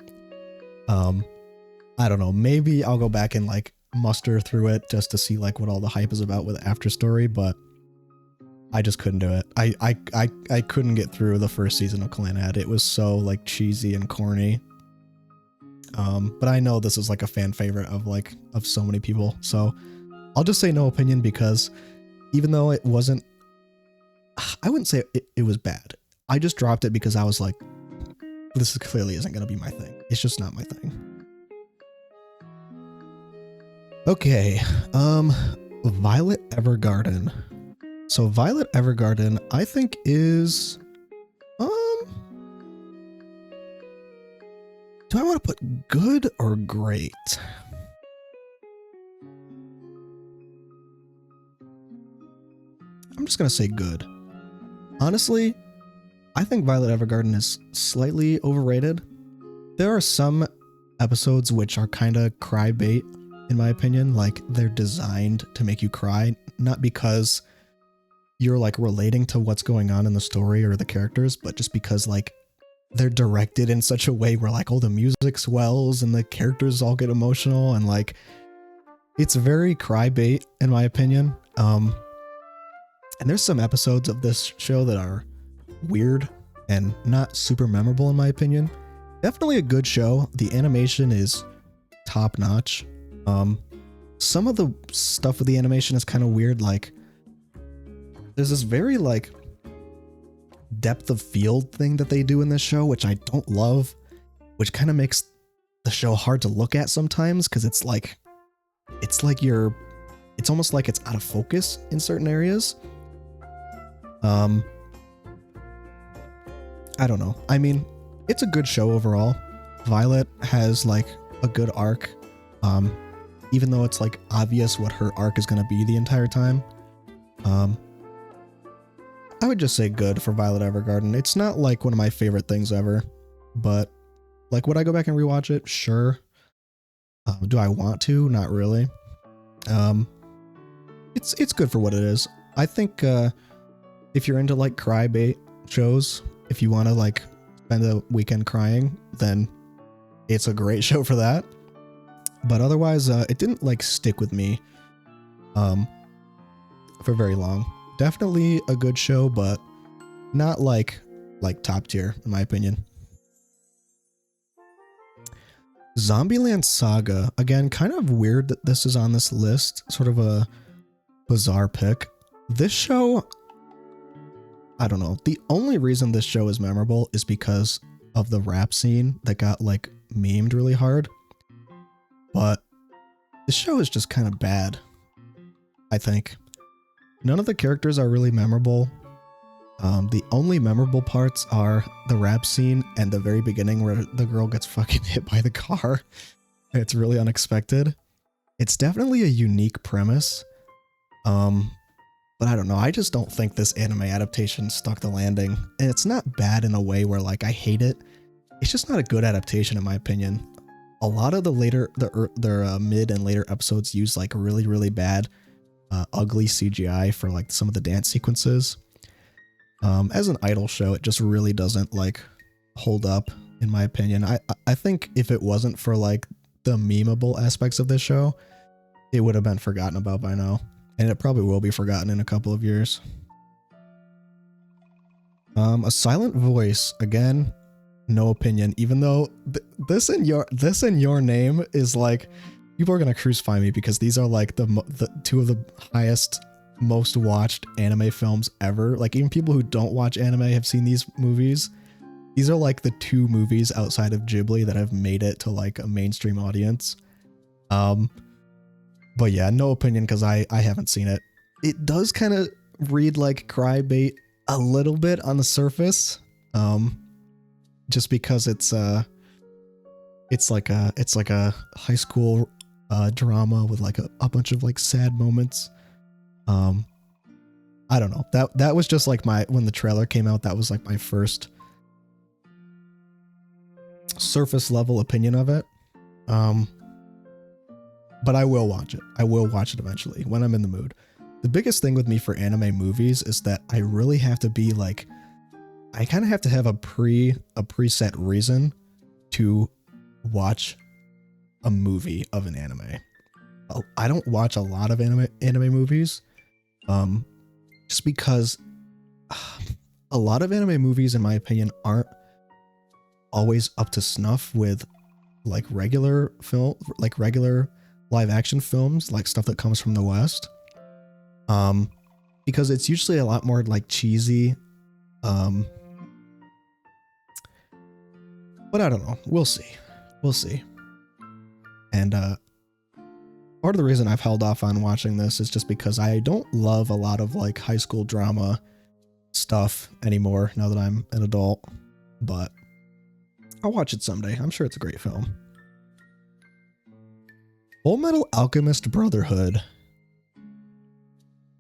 I don't know. Maybe I'll go back and like muster through it just to see like what all the hype is about with After Story, but I just couldn't do it. I couldn't get through the first season of Clanad. It was so like cheesy and corny. But I know this is like a fan favorite of so many people. So I'll just say no opinion, because even though it wasn't, I wouldn't say it was bad. I just dropped it because I was like, this clearly isn't going to be my thing. It's just not my thing. Okay, Violet Evergarden. So Violet Evergarden, I think is, do I want to put good or great? I'm just gonna say good. Honestly, I think Violet Evergarden is slightly overrated. There are some episodes which are kind of cry bait, in my opinion. Like, they're designed to make you cry, not because you're like relating to what's going on in the story or the characters, but just because like they're directed in such a way where like, oh, the music swells and the characters all get emotional, and like it's very cry bait in my opinion. And there's some episodes of this show that are weird and not super memorable in my opinion. Definitely a good show. The animation is top notch. Some of the stuff with the animation is kind of weird. Like, there's this very like depth of field thing that they do in this show, which I don't love, which kind of makes the show hard to look at sometimes, because it's almost like it's out of focus in certain areas. I don't know. I mean, it's a good show overall. Violet has like a good arc, even though it's like obvious what her arc is going to be the entire time. I would just say good for Violet Evergarden. It's not like one of my favorite things ever, but like, would I go back and rewatch it? Sure. Do I want to? Not really. It's good for what it is. I think if you're into like cry bait shows, if you want to like spend a weekend crying, then it's a great show for that. But otherwise, it didn't like stick with me for very long. Definitely a good show, but not like top tier in my opinion. Zombieland Saga, again, kind of weird that this is on this list, sort of a bizarre pick. This show, I don't know. The only reason this show is memorable is because of the rap scene that got like memed really hard. But the show is just kind of bad, I think. None of the characters are really memorable. The only memorable parts are the rap scene and the very beginning where the girl gets fucking hit by the car. It's really unexpected. It's definitely a unique premise. But I don't know. I just don't think this anime adaptation stuck the landing. And it's not bad in a way where like I hate it. It's just not a good adaptation in my opinion. A lot of their mid and later episodes use like really, really bad, ugly CGI for like some of the dance sequences. As an idol show, it just really doesn't like hold up in my opinion. I think if it wasn't for like the memeable aspects of this show, it would have been forgotten about by now. And it probably will be forgotten in a couple of years. A Silent Voice, again, no opinion, even though this in your name is like, people are gonna crucify me because these are like the two of the highest, most watched anime films ever. Like, even people who don't watch anime have seen these movies. These are like the two movies outside of Ghibli that have made it to like a mainstream audience. But yeah, no opinion because I haven't seen it. It does kind of read like cry bait a little bit on the surface. Just because it's like a high school drama with like a bunch of like sad moments. I don't know. That was just like when the trailer came out, that was like my first surface level opinion of it. But I will watch it. I will watch it eventually when I'm in the mood. The biggest thing with me for anime movies is that I really have to be like, I kind of have to have a preset reason to watch a movie of an anime. I don't watch a lot of anime movies, just because a lot of anime movies, in my opinion, aren't always up to snuff with like regular live action films, like stuff that comes from the West. Because it's usually a lot more like cheesy. But I don't know. We'll see. And part of the reason I've held off on watching this is just because I don't love a lot of like high school drama stuff anymore now that I'm an adult, but I'll watch it someday. I'm sure it's a great film. Full Metal Alchemist Brotherhood.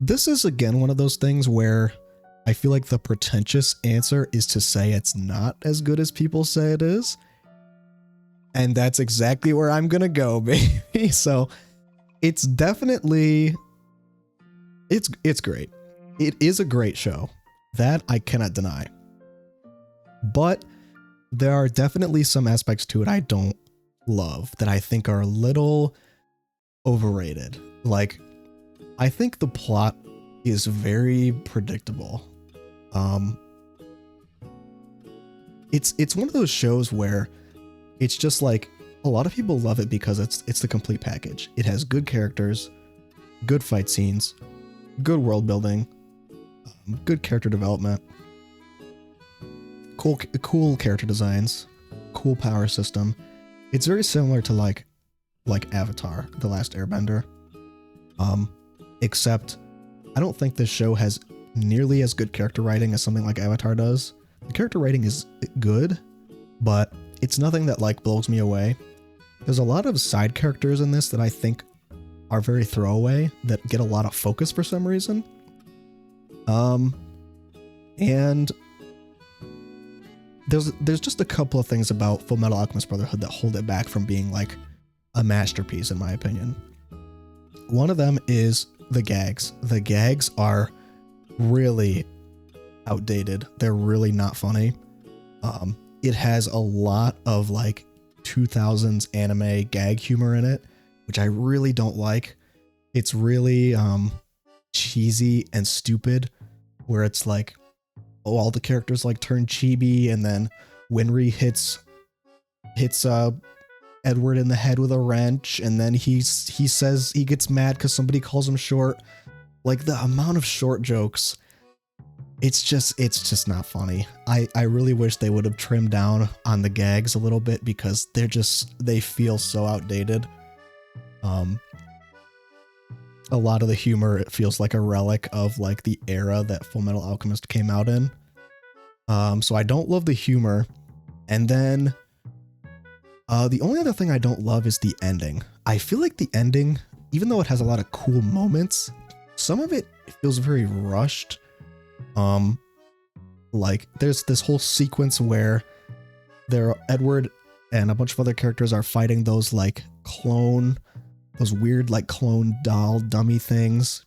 This is again one of those things where I feel like the pretentious answer is to say it's not as good as people say it is. And that's exactly where I'm gonna go, baby. So it's definitely, it's great. It is a great show. That I cannot deny. But there are definitely some aspects to it I don't love that I think are a little overrated. Like, I think the plot is very predictable. It's one of those shows where it's just like a lot of people love it because it's the complete package. It has good characters, good fight scenes, good world building, good character development, cool character designs, cool power system. It's very similar to like Avatar, The Last Airbender. Except I don't think this show has nearly as good character writing as something like Avatar does. The character writing is good, but it's nothing that like blows me away. There's a lot of side characters in this that I think are very throwaway that get a lot of focus for some reason. And there's just a couple of things about Full Metal Alchemist Brotherhood that hold it back from being like a masterpiece in my opinion. One of them is the gags. The gags are really outdated. They're really not funny. It has a lot of like 2000s anime gag humor in it, which I really don't like. It's really cheesy and stupid, where it's like, oh, all the characters like turn chibi, and then Winry hits Edward in the head with a wrench, and then he says he gets mad because somebody calls him short. Like, the amount of short jokes, it's just not funny. I really wish they would have trimmed down on the gags a little bit because they feel so outdated. A lot of the humor, it feels like a relic of like the era that Full Metal Alchemist came out in. So I don't love the humor. And then the only other thing I don't love is the ending. I feel like the ending, even though it has a lot of cool moments, some of it feels very rushed. Like there's this whole sequence where Edward and a bunch of other characters are fighting those weird like clone doll dummy things,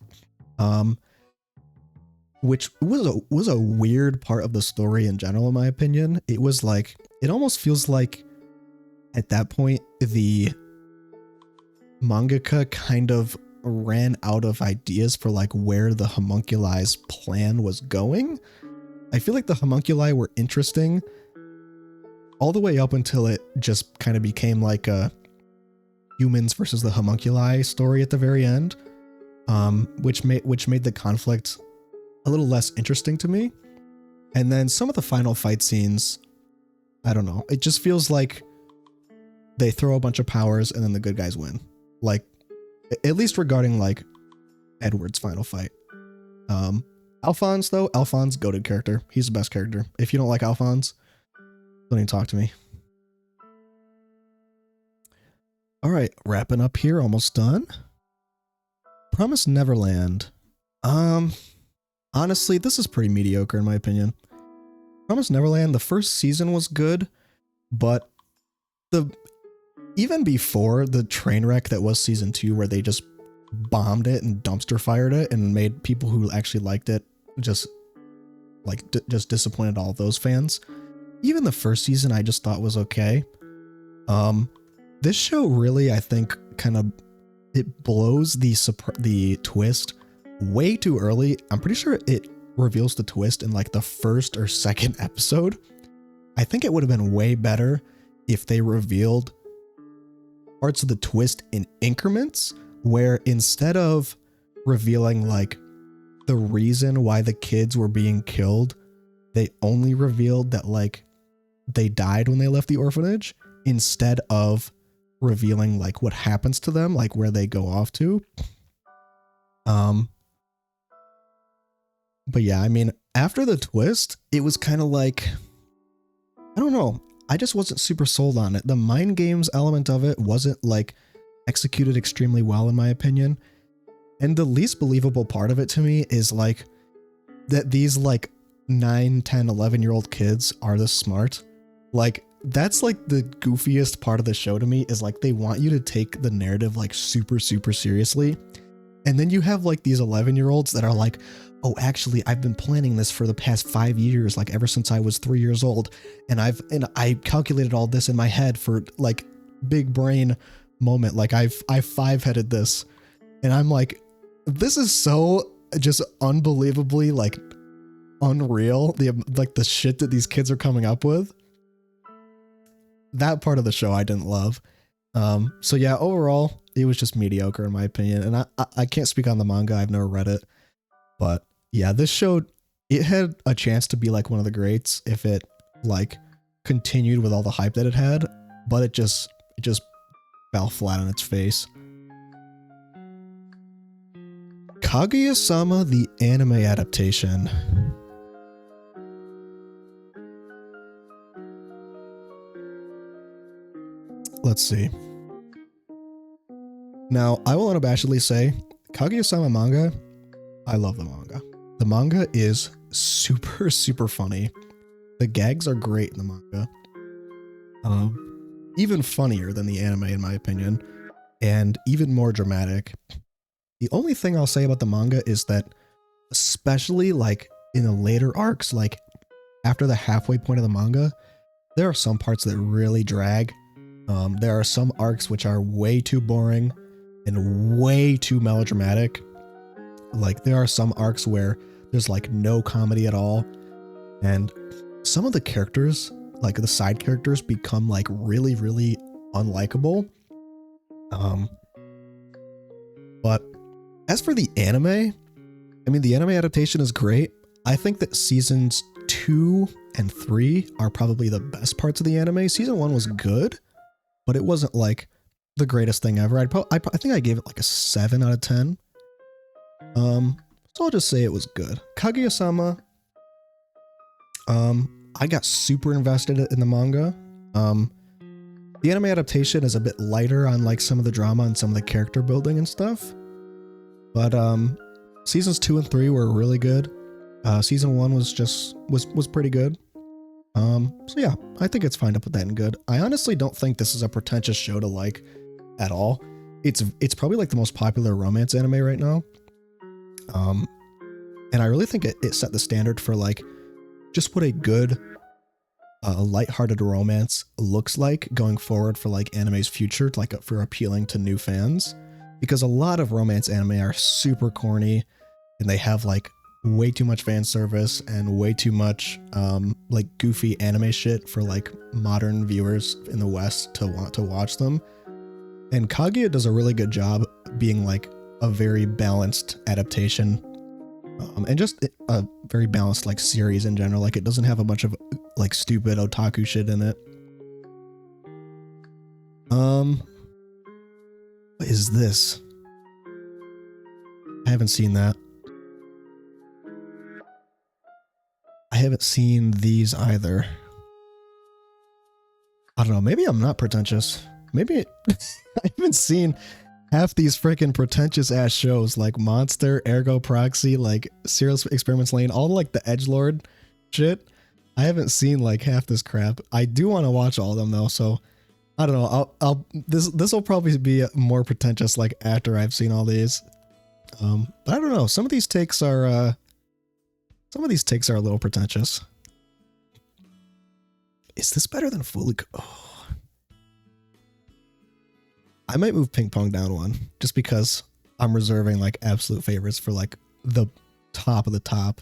which was a weird part of the story in general, in my opinion. It was like, it almost feels like at that point the mangaka kind of ran out of ideas for like where the homunculi's plan was going. I feel like the homunculi were interesting all the way up until it just kind of became like a humans versus the homunculi story at the very end, which made the conflict a little less interesting to me. And then some of the final fight scenes, I don't know, it just feels like they throw a bunch of powers and then the good guys win. Like, at least regarding like Edward's final fight. Alphonse, goated character. He's the best character. If you don't like Alphonse, don't even talk to me. All right, wrapping up here, almost done. Promised Neverland. Honestly, this is pretty mediocre in my opinion. Promised Neverland, the first season was good, but even before the train wreck that was season 2, where they just bombed it and dumpster fired it and made people who actually liked it just disappointed all of those fans. Even the first season I just thought was okay. This show really, I think, kind of, it blows the twist way too early. I'm pretty sure it reveals the twist in like the first or second episode. I think it would have been way better if they revealed parts of the twist in increments, where instead of revealing like the reason why the kids were being killed, they only revealed that like they died when they left the orphanage, instead of revealing like what happens to them, like where they go off to. But yeah, I mean, after the twist, it was kind of like, I don't know. I just wasn't super sold on it. The mind games element of it wasn't like executed extremely well, in my opinion. And the least believable part of it to me is like that these like 9, 10, 11-year-old kids are this smart. Like, that's like the goofiest part of the show to me, is like they want you to take the narrative like super, super seriously. And then you have like these 11-year-olds that are like, oh, actually, I've been planning this for the past 5 years, like ever since I was 3 years old. And I calculated all this in my head for like big brain moment. Like I 5-headed this. And I'm like, this is so just unbelievably like unreal. The shit that these kids are coming up with. That part of the show I didn't love. So yeah, overall, it was just mediocre in my opinion. And I can't speak on the manga. I've never read it. But yeah, this show, it had a chance to be like one of the greats if it like continued with all the hype that it had, but it just fell flat on its face. Kaguya-sama, the anime adaptation. Let's see. Now, I will unabashedly say, Kaguya-sama manga, I love the manga. The manga is super, super funny. The gags are great in the manga. Even funnier than the anime, in my opinion, and even more dramatic. The only thing I'll say about the manga is that, especially like in the later arcs, like after the halfway point of the manga, there are some parts that really drag. There are some arcs which are way too boring and way too melodramatic. Like there are some arcs where there's like no comedy at all. And some of the characters, like the side characters, become like really, really unlikable. But as for the anime, I mean, the anime adaptation is great. I think that seasons 2 and 3 are probably the best parts of the anime. Season 1 was good, but it wasn't like the greatest thing ever. I think I gave it like a 7 out of 10. So I'll just say it was good. Kaguya-sama, I got super invested in the manga. The anime adaptation is a bit lighter on like some of the drama and some of the character building and stuff. But seasons 2 and 3 were really good. Season 1 was pretty good. So yeah, I think it's fine to put that in good. I honestly don't think this is a pretentious show to like at all. It's probably like the most popular romance anime right now. And I really think it set the standard for like just what a good lighthearted romance looks like going forward for like anime's future, like for appealing to new fans. Because a lot of romance anime are super corny and they have like way too much fan service and way too much like goofy anime shit for like modern viewers in the West to want to watch them. And Kaguya does a really good job being like a very balanced adaptation and just a very balanced like series in general. Like it doesn't have a bunch of like stupid otaku shit in it. What is this? I haven't seen that. I haven't seen these either. I don't know. Maybe I'm not pretentious. Maybe I haven't seen half these freaking pretentious ass shows like Monster, Ergo Proxy, like Serial Experiments Lane, all like the edgelord shit. I haven't seen like half this crap. I do want to watch all of them though, so I don't know. This will probably be more pretentious like after I've seen all these. But I don't know. Some of these takes are a little pretentious. Is this better than Fully? Oh. I might move Ping Pong down one just because I'm reserving like absolute favorites for like the top of the top.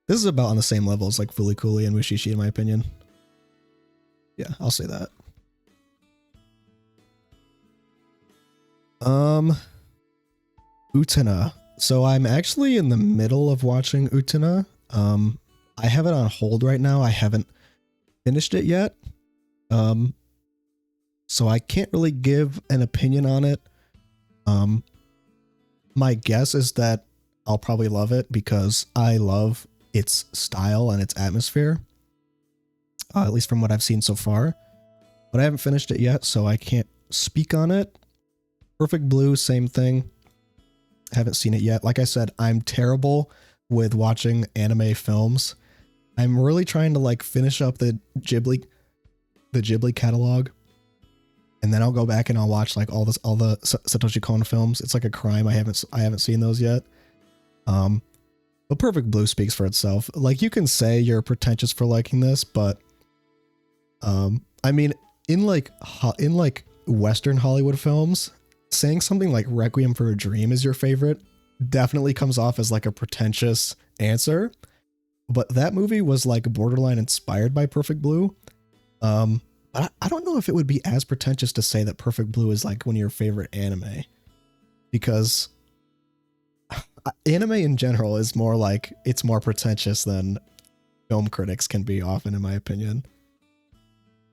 This is about on the same level as like Fooly Cooly and Mushishi in my opinion. Yeah, I'll say that. Utena. So I'm actually in the middle of watching Utena. I have it on hold right now. I haven't finished it yet. so I can't really give an opinion on it. My guess is that I'll probably love it because I love its style and its atmosphere, at least from what I've seen so far. But I haven't finished it yet, so I can't speak on it. Perfect Blue, same thing. Haven't seen it yet. Like I said, I'm terrible with watching anime films. I'm really trying to like finish up the Ghibli catalog, and then I'll go back and I'll watch like all the Satoshi Kon films. It's like a crime. I haven't seen those yet. But Perfect Blue speaks for itself. Like, you can say you're pretentious for liking this, but I mean, in like Western Hollywood films, saying something like Requiem for a Dream is your favorite definitely comes off as like a pretentious answer. But that movie was like borderline inspired by Perfect Blue. But I don't know if it would be as pretentious to say that Perfect Blue is like one of your favorite anime, because anime in general is more like, it's more pretentious than film critics can be often, in my opinion.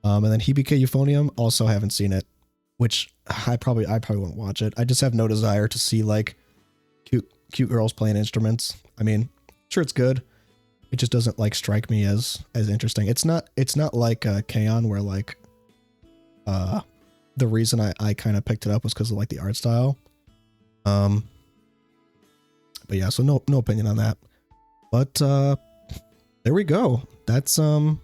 And then Hibike Euphonium, also haven't seen it, which I probably won't watch it. I just have no desire to see like cute girls playing instruments. I mean, sure, it's good. It just doesn't like strike me as interesting. It's not like K-On! Where like the reason I kind of picked it up was because of like the art style. But yeah, so no opinion on that. But there we go. That's my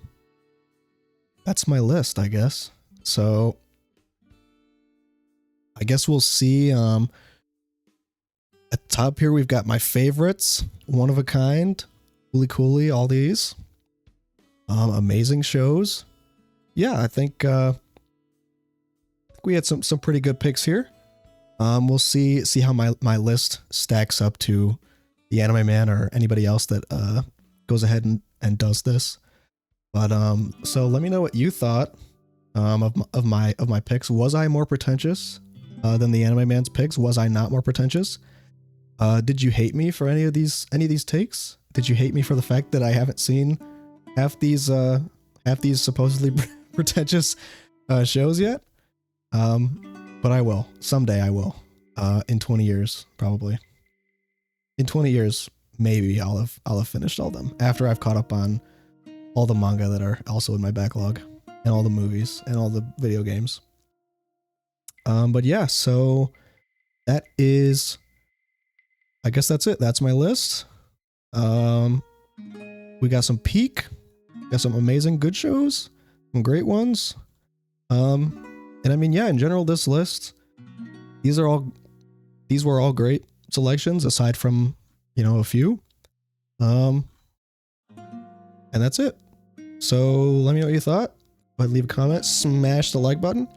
list, I guess. So I guess we'll see. At the top here, we've got my favorites, one of a kind, Cooly Cooly, all these. Amazing shows. Yeah, I think we had some pretty good picks here. We'll see how my list stacks up to the Anime Man or anybody else that goes ahead and does this. But so let me know what you thought of my picks. Was I more pretentious than the Anime Man's picks? Was I not more pretentious? Did you hate me for any of these takes? Did you hate me for the fact that I haven't seen half these supposedly pretentious shows yet? But I will. Someday I will. In 20 years, probably. In 20 years, maybe I'll have finished all them after I've caught up on all the manga that are also in my backlog, and all the movies and all the video games. But yeah, so that is, I guess that's it. That's my list. We got some peak, got some amazing good shows, some great ones. And I mean, yeah, in general, this list, these were all great selections aside from, a few. And that's it. So let me know what you thought. Go ahead, leave a comment, smash the like button,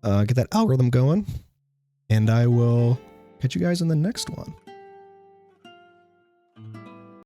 get that algorithm going, and I will catch you guys in the next one.